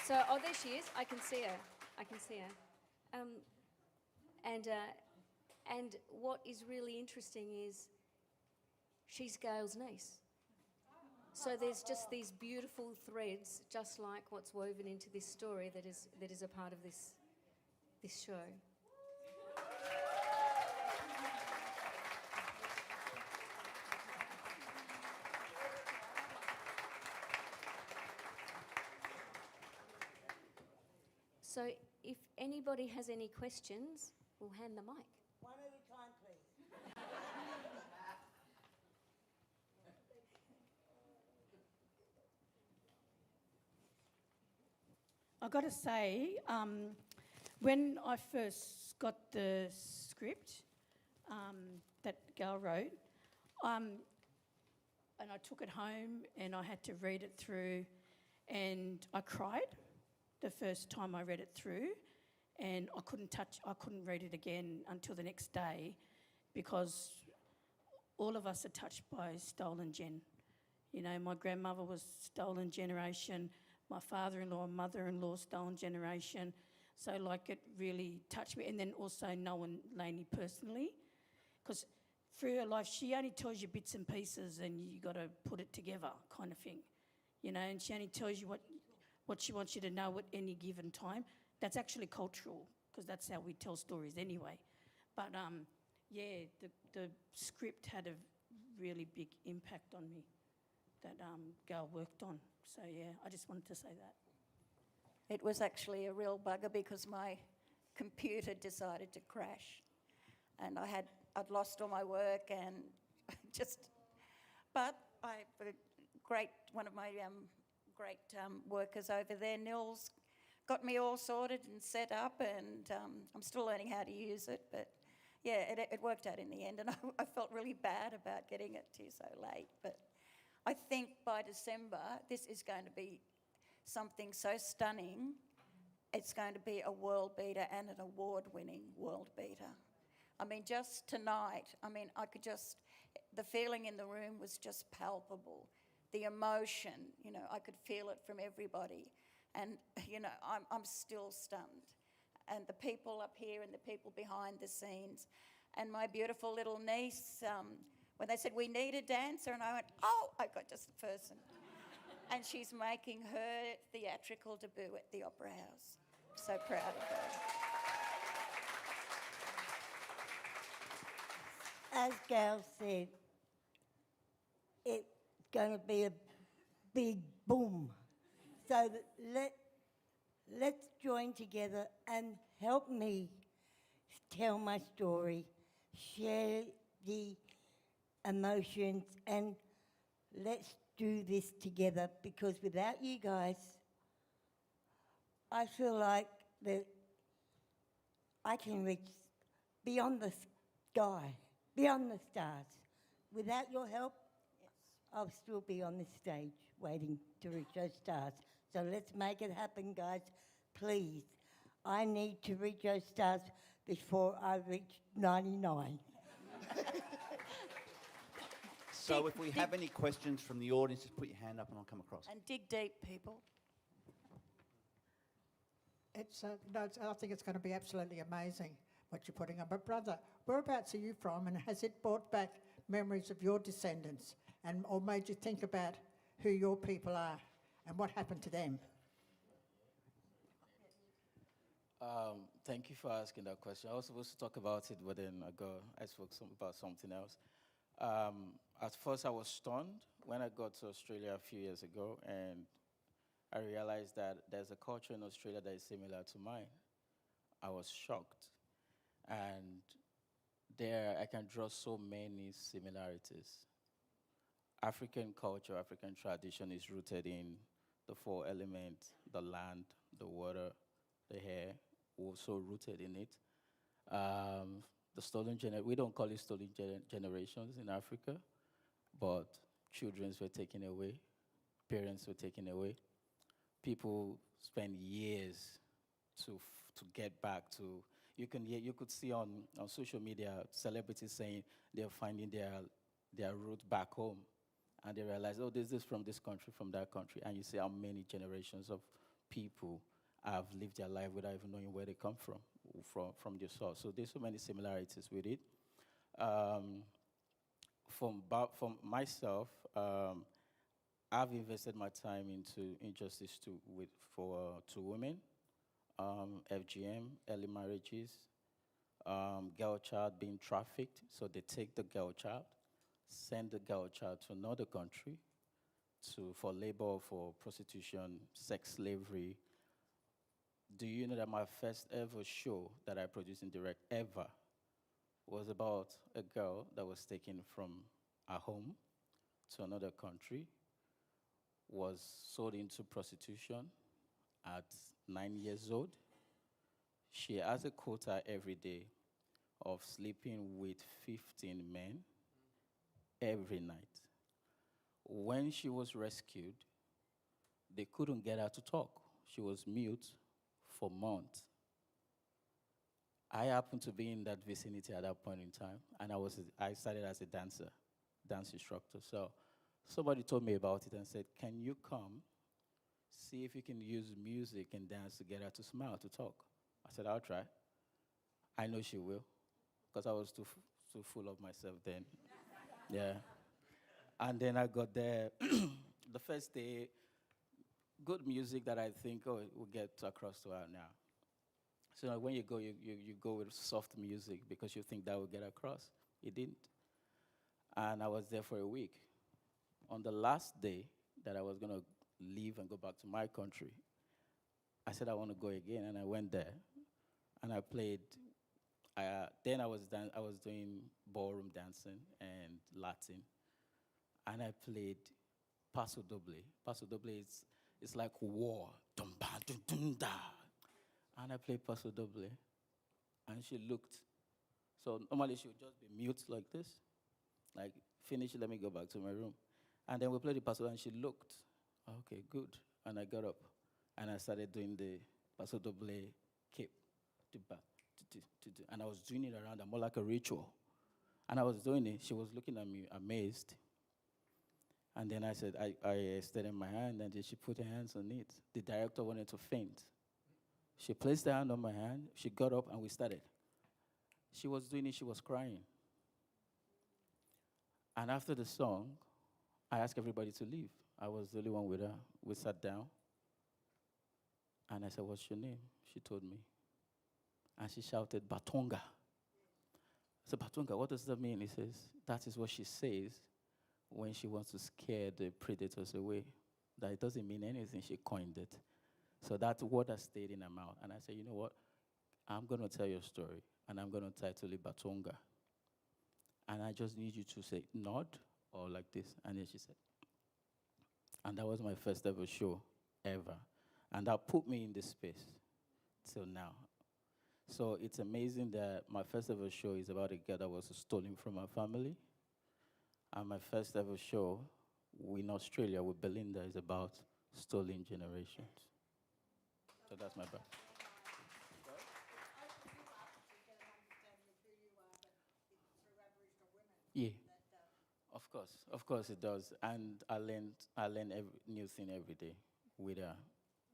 oh, there she is. I can see her. And what is really interesting is she's Gail's niece. So there's just these beautiful threads, just like what's woven into this story that is a part of this show. So if anybody has any questions, we'll hand the mic. One at a time, please. I've got to say, when I first got the script that Gail wrote, and I took it home and I had to read it through, and I cried the first time I read it through, and I couldn't read it again until the next day, because all of us are touched by stolen gen. You know, my grandmother was stolen generation, my father-in-law and mother-in-law stolen generation. So like it really touched me. And then also knowing Lani personally, because through her life, she only tells you bits and pieces and you got to put it together kind of thing. You know, and she only tells you what she wants you to know at any given time. That's actually cultural, because that's how we tell stories anyway. But yeah, the script had a really big impact on me that Gail worked on. So yeah, I just wanted to say that. It was actually a real bugger, because my computer decided to crash, and I'd lost all my work, and but one of my great workers over there, Nils, got me all sorted and set up, and I'm still learning how to use it, but yeah, it worked out in the end, and I felt really bad about getting it to you so late, but I think by December, this is going to be something so stunning. It's going to be a world beater, and an award-winning world beater. I mean, just tonight, the feeling in the room was just palpable. The emotion, you know, I could feel it from everybody. And, you know, I'm still stunned. And the people up here and the people behind the scenes. And my beautiful little niece, when they said, we need a dancer, and I went, oh, I got just the person. And she's making her theatrical debut at the Opera House. So proud of her. As Gail said, it's going to be a big boom. So let's join together and help me tell my story, share the emotions, and let's do this together, because without you guys, I feel like that I can reach beyond the sky, beyond the stars. Without your help, I'll still be on this stage waiting to reach those stars. So let's make it happen, guys. Please. I need to reach those stars before I reach 99. So if we have any questions from the audience, just put your hand up and I'll come across. And dig deep, people. I think it's going to be absolutely amazing what you're putting on. But brother, whereabouts are you from, and has it brought back memories of your descendants, or made you think about who your people are and what happened to them? Thank you for asking that question. I was supposed to talk about it, but then I spoke about something else. At first, I was stunned when I got to Australia a few years ago, and I realized that there's a culture in Australia that is similar to mine. I was shocked. And there, I can draw so many similarities. African culture, African tradition is rooted in the four elements: the land, the water, the air, also rooted in it. The stolen we don't call it stolen generations in Africa, but children were taken away, parents were taken away. People spend years to get back to. You could see on social media celebrities saying they're finding their route back home, and they realize, oh, this is from this country, from that country, and you see how many generations of people have lived their life without even knowing where they come from their source. So there's so many similarities with it. From myself, I've invested my time into injustice to women, FGM, early marriages, girl child being trafficked. So they take the girl child, send the girl child to another country for labor, for prostitution, sex slavery. Do you know that my first ever show that I produced in direct ever was about a girl that was taken from her home to another country, was sold into prostitution at 9 years old. She has a quota every day of sleeping with 15 men every night. When she was rescued, they couldn't get her to talk. She was mute for months. I happened to be in that vicinity at that point in time, and I started as a dance instructor. So somebody told me about it and said, can you come, see if you can use music and dance to get her to smile, to talk? I said, I'll try. I know she will, because I was too full of myself then. Yeah. And then I got there. The first day, good music that I think, oh, it will get across to her now. So when you go, you go with soft music because you think that will get across. It didn't. And I was there for a week. On the last day that I was going to leave and go back to my country, I said I want to go again, and I went there. And I played. Then I was doing ballroom dancing and Latin. And I played Paso Doble. Paso Doble is like war. Dum, ba, dum, dum, da. And I played Paso Doble. And she looked. So normally she would just be mute like this. Like, finish, let me go back to my room. And then we played the Paso, and she looked. Okay, good. And I got up. And I started doing the Paso Doble cape. And I was doing it around her, more like a ritual. And I was doing it. She was looking at me, amazed. And then I said, I extended my hand, and then she put her hands on it. The director wanted to faint. She placed her hand on my hand. She got up, and we started. She was doing it. She was crying. And after the song, I asked everybody to leave. I was the only one with her. We sat down. And I said, what's your name? She told me. And she shouted, Batonga. I said, Batonga, what does that mean? He says, that is what she says when she wants to scare the predators away. That it doesn't mean anything. She coined it. So that word has stayed in her mouth. And I said, you know what? I'm going to tell you a story, and I'm going to title it Batonga. And I just need you to say nod or like this. And then she said, and that was my first ever show ever. And that put me in this space till now. So it's amazing that my first ever show is about a girl that was stolen from her family. And my first ever show in Australia with Belinda is about stolen generations. So that's my background. Yeah, of course it does. And I learn every new thing every day with her.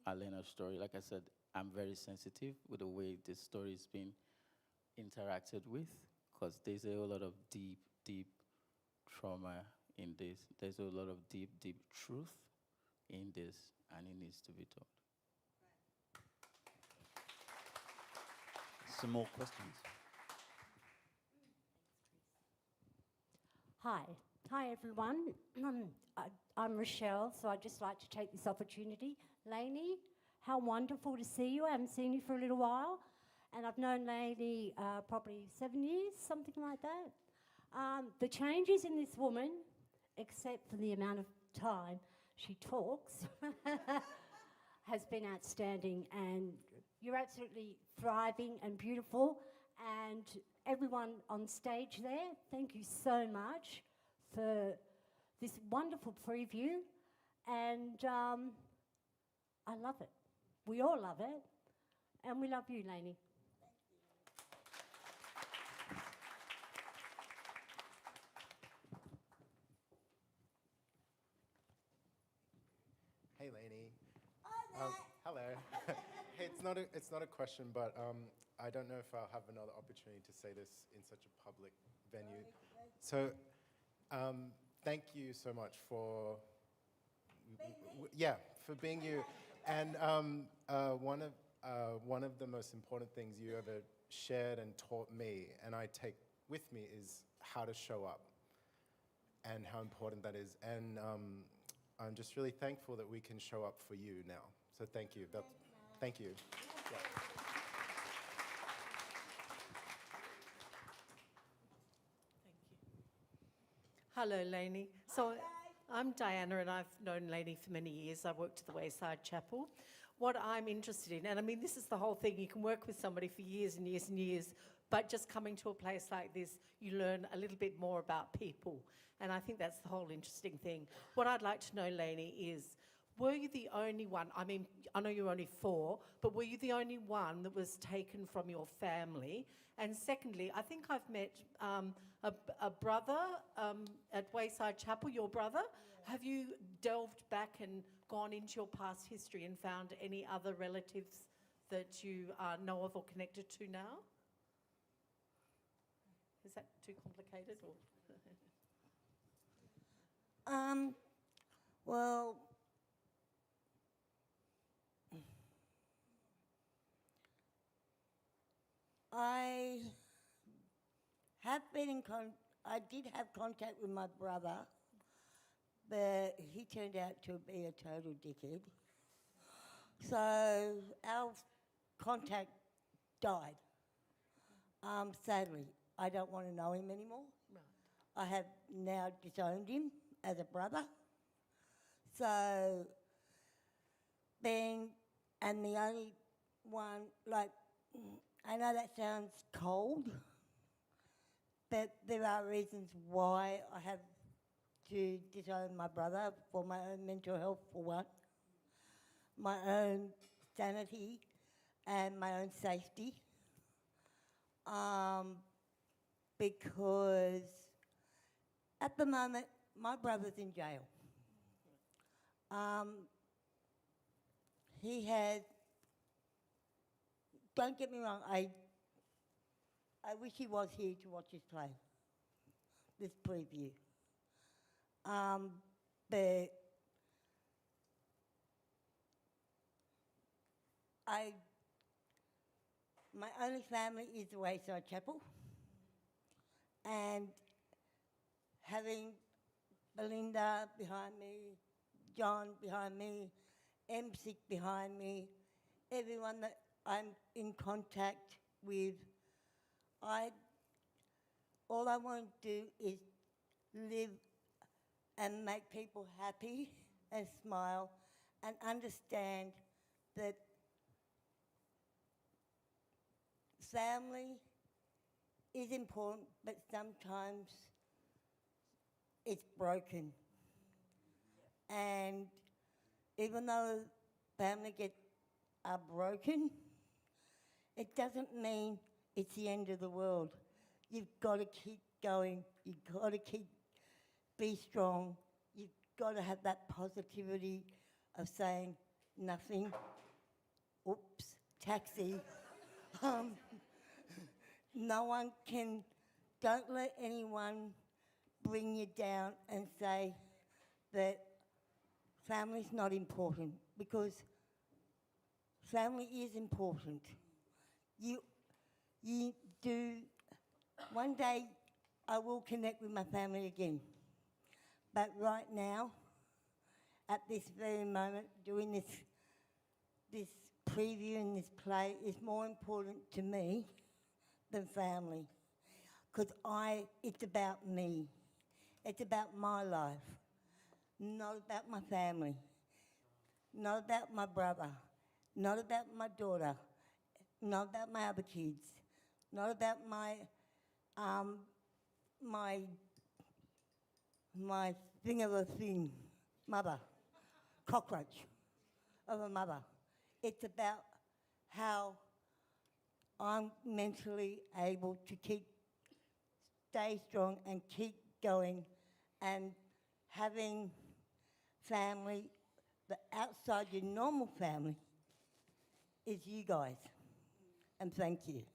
I learn her story. Like I said, I'm very sensitive with the way this story is being interacted with, because there's a whole lot of deep, deep trauma in this. There's a lot of deep, deep truth in this, and it needs to be told. Some more questions. Hi everyone. I'm Rochelle, so I'd just like to take this opportunity. Lani, how wonderful to see you. I haven't seen you for a little while, and I've known Lani probably 7 years, something like that. The changes in this woman, except for the amount of time she talks, has been outstanding, and you're absolutely thriving and beautiful. And everyone on stage there, thank you so much for this wonderful preview. And I love it. We all love it. And we love you, Lani. Hey, Lani. Hello. Hey, it's not a question, but I don't know if I'll have another opportunity to say this in such a public venue. So, thank you so much for for being you. And one of the most important things you ever shared and taught me, and I take with me, is how to show up and how important that is. And I'm just really thankful that we can show up for you now. So thank you. Thank you. Yeah. Hello, Lani. So I'm Diana, and I've known Lani for many years. I worked at the Wayside Chapel. What I'm interested in, and I mean, this is the whole thing, you can work with somebody for years and years and years, but just coming to a place like this, you learn a little bit more about people. And I think that's the whole interesting thing. What I'd like to know, Lani, is were you the only one, I mean, I know you're only 4, but were you the only one that was taken from your family? And secondly, I think I've met a brother at Wayside Chapel, your brother. Yeah. Have you delved back and gone into your past history and found any other relatives that you know of or connected to now? Is that too complicated? Or? Well, I have been I did have contact with my brother, but he turned out to be a total dickhead. So our contact died. Sadly, I don't want to know him anymore. Right. I have now disowned him as a brother. So and the only one, like, I know that sounds cold, but there are reasons why I have to disown my brother, for my own mental health, for one, my own sanity and my own safety, because at the moment my brother's in jail. He had, don't get me wrong, I wish he was here to watch this play, this preview. But my only family is the Wayside Chapel, and having Belinda behind me, John behind me, M6 behind me, everyone that I'm in contact with, all I want to do is live and make people happy and smile and understand that family is important, but sometimes it's broken. And even though family are broken, it doesn't mean it's the end of the world. You've got to keep going. You've got to be strong. You've got to have that positivity of saying nothing. Oops, taxi. No one can, don't let anyone bring you down and say that family's not important, because family is important. You do, one day I will connect with my family again. But right now, at this very moment, doing this preview and this play is more important to me than family. Because it's about me. It's about my life. Not about my family. Not about my brother. Not about my daughter. Not about my other kids. Not about my thing of a thing, mother, cockroach of a mother. It's about how I'm mentally able to stay strong and keep going, and having family, the outside your normal family, is you guys. And thank you.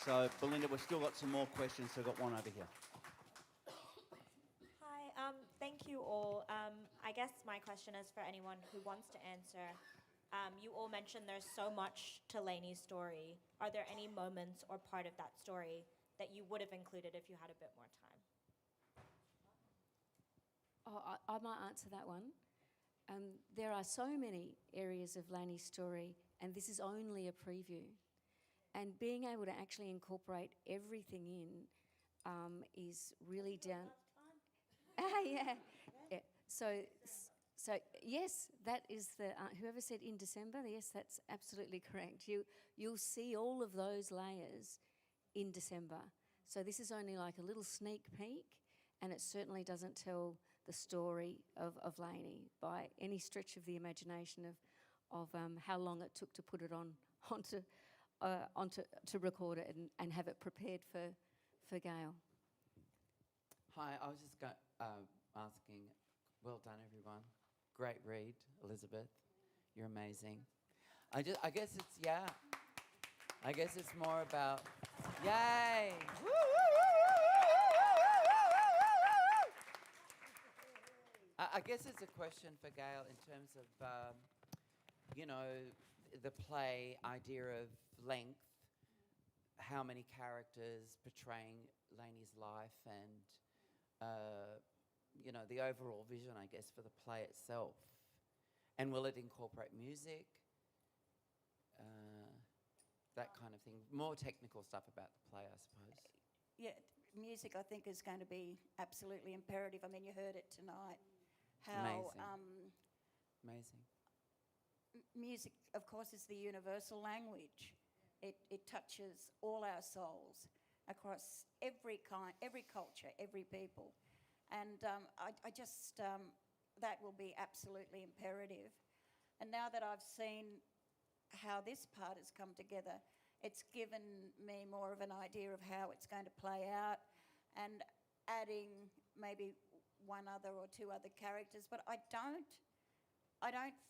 So, Belinda, we've still got some more questions, so I've got one over here. Hi, thank you all. I guess my question is for anyone who wants to answer. You all mentioned there's so much to Lani's story. Are there any moments or part of that story that you would have included if you had a bit more time? Oh, I might answer that one. There are so many areas of Lani's story, and this is only a preview. And being able to actually incorporate everything in is really down. Yeah. So yes, that is the whoever said in December. Yes, that's absolutely correct. You'll see all of those layers in December. So this is only like a little sneak peek, and it certainly doesn't tell the story of Lani by any stretch of the imagination of how long it took to put it onto to record it and have it prepared for Gail. Hi, I was just asking, well done everyone. Great read, Elizabeth. You're amazing. I guess it's more about, yay! I guess it's a question for Gail in terms of, the play idea of length, how many characters portraying Lani's life, and the overall vision, I guess, for the play itself. And will it incorporate music? That kind of thing. More technical stuff about the play, I suppose. Yeah, music I think is going to be absolutely imperative. I mean, you heard it tonight. How Amazing. Music, of course, is the universal language. It touches all our souls across every culture, every people. And I just, that will be absolutely imperative. And now that I've seen how this part has come together, it's given me more of an idea of how it's going to play out, and adding maybe one other or two other characters. But I don't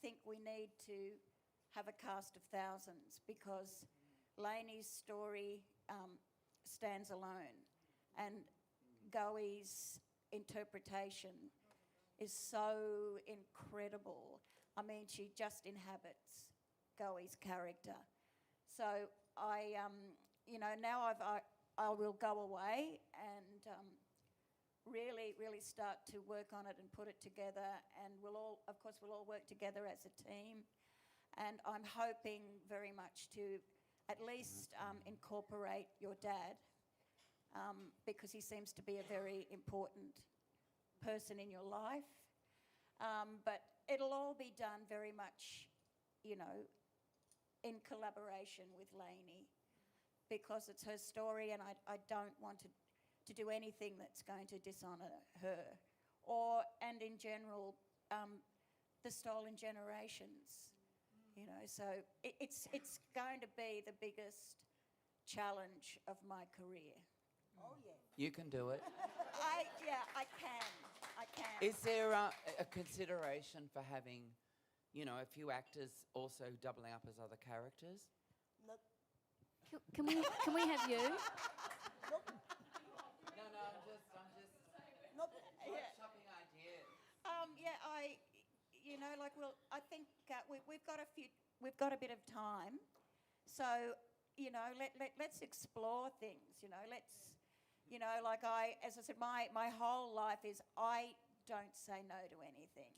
think we need to have a cast of thousands, because Lani's story stands alone, and Goey's interpretation is so incredible. I mean, she just inhabits Goey's character. So now I will go away and really start to work on it and put it together, and we'll all work together as a team. And I'm hoping very much to at least incorporate your dad, because he seems to be a very important person in your life. But it'll all be done very much, you know, in collaboration with Lani, because it's her story, and I don't want to do anything that's going to dishonour her, and in general, the stolen generations. You know, so it's going to be the biggest challenge of my career. Oh yeah. You can do it. I can. Is there a consideration for having, you know, a few actors also doubling up as other characters? Nope. Can we have you? Nope. No, I'm just Nope. workshopping ideas. You know, like, I think we've got a bit of time, so, you know, let's explore things. You know, like as I said, my whole life is I don't say no to anything.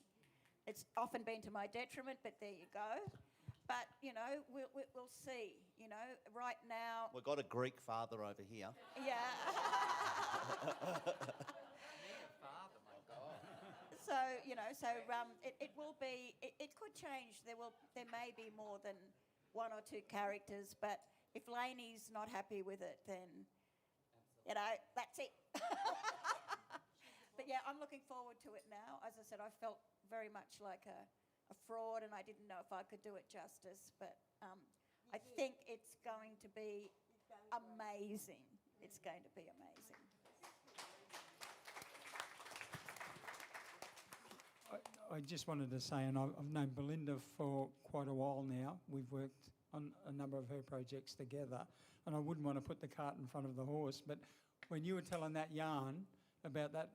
It's often been to my detriment, but there you go. But, you know, we'll see. You know, right now. We've got a Greek father over here. Yeah. Father, my God. So, you know, it will be, it could change. There may be more than one or two characters, but if Lani's not happy with it, then, you know, that's it. But yeah, I'm looking forward to it now. As I said, I felt very much like a fraud, and I didn't know if I could do it justice, but I think it's going to be amazing. It's going to be amazing. I just wanted to say, and I've known Belinda for quite a while now. We've worked on a number of her projects together, and I wouldn't want to put the cart in front of the horse, but when you were telling that yarn about that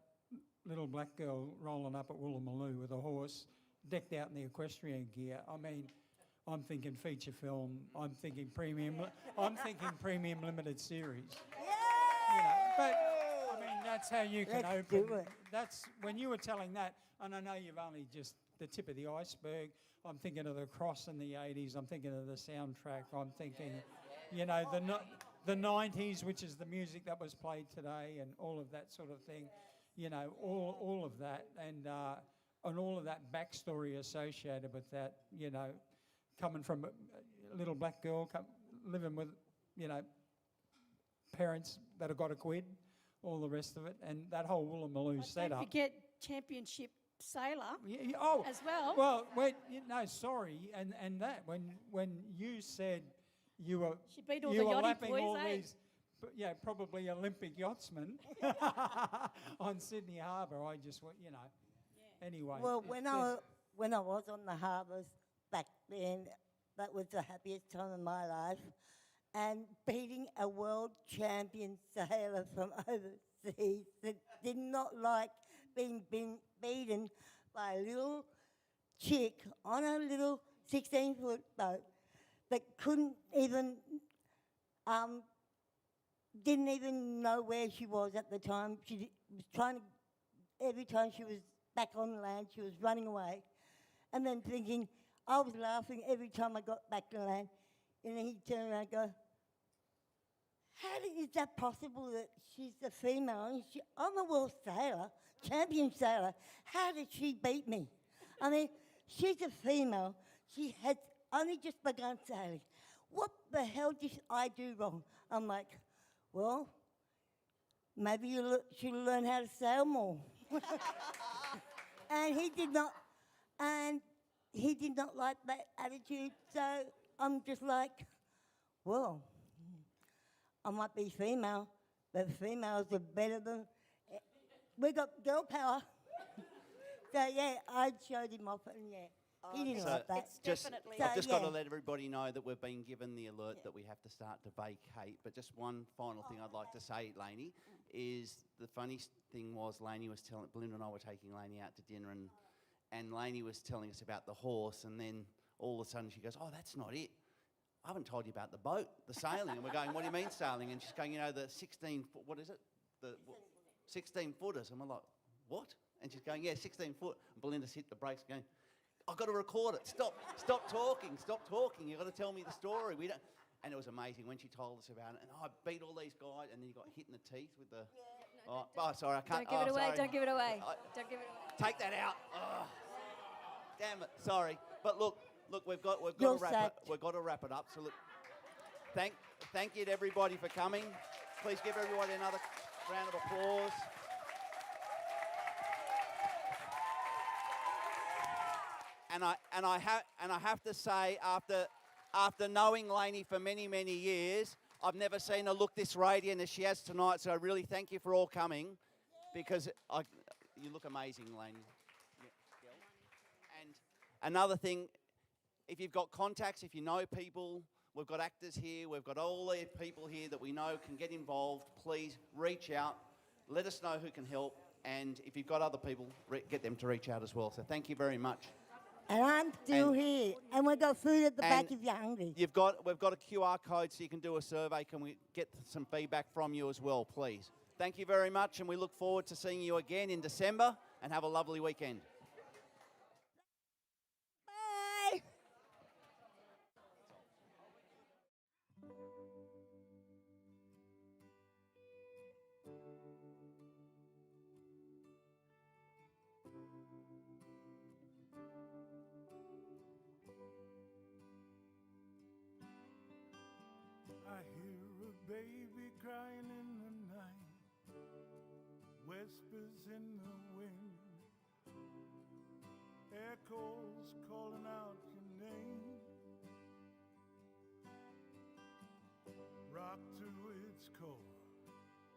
little black girl rolling up at Woolloomooloo with a horse decked out in the equestrian gear, I mean, I'm thinking feature film, I'm thinking premium limited series. You know, but I mean, that's how you can Let's open. do it. That's when you were telling that, and I know you've only just the tip of the iceberg. I'm thinking of the Cross in the 80s. I'm thinking of the soundtrack. I'm thinking, you know, the 90s, which is the music that was played today, and all of that sort of thing. You know, all of that, and all of that backstory associated with that. You know, coming from a little black girl living with, you know, parents that have got a quid, all the rest of it, and that whole Woolloomooloo setup. Don't forget championship sailor as well. Well, sorry, and that when you said you were She beat all the yachty lapping boys, all eh? these, probably Olympic yachtsmen on Sydney Harbour, I just went, you know. Yeah. Anyway. Well, when I was on the harbours back then, that was the happiest time of my life. And beating a world champion sailor from overseas that did not like being beaten by a little chick on a little 16-foot boat that couldn't even, didn't even know where she was at the time. She was trying to, every time she was back on land, she was running away. And then thinking, I was laughing every time I got back to land. And then he'd turn around and go, is that possible that she's a female? And I'm a world sailor, champion sailor. How did she beat me? I mean, she's a female. She had only just begun sailing. What the hell did I do wrong? I'm like, well, maybe you should learn how to sail more. And he did not like that attitude. So I'm just like, well, I might be female, but females are better than... We got girl power. So, yeah, I showed him off, and, he didn't like that. I've just got to let everybody know that we've been given the alert that we have to start to vacate. But just one final thing I'd like to say, Lani, is the funny thing was Lani was telling... Belinda and I were taking Lani out to dinner, and Lani was telling us about the horse, and then all of a sudden she goes, oh, that's not it. I haven't told you about the boat, the sailing. And we're going, what do you mean sailing? And she's going, you know, the 16-foot, what is it? The 16-footers. And we're like, what? And she's going, yeah, 16 foot. And Belinda's hit the brakes going, I've got to record it. Stop talking. You've got to tell me the story. And it was amazing when she told us about it. And I beat all these guys, and then you got hit in the teeth with the. Sorry, I can't. Don't give it away. Sorry. Don't give it away. Don't give it away. Take that out. Oh, damn it. Sorry, but look, we've got to wrap it up. So look, thank you to everybody for coming. Please give everybody another round of applause. And I have to say, after knowing Lani for many, many years, I've never seen her look this radiant as she has tonight. So I really thank you for all coming, because you look amazing, Lani. And another thing, if you've got contacts, if you know people, we've got actors here, we've got all the people here that we know can get involved. Please reach out, let us know who can help, and if you've got other people, get them to reach out as well. So thank you very much. And I'm still here, and we've got food at the back if you're hungry. We've got a QR code so you can do a survey. Can we get some feedback from you as well, please? Thank you very much, and we look forward to seeing you again in December, and have a lovely weekend. Bye. I hear a baby crying in the night, whispers in the wind, echoes calling out your name. Rock to its core,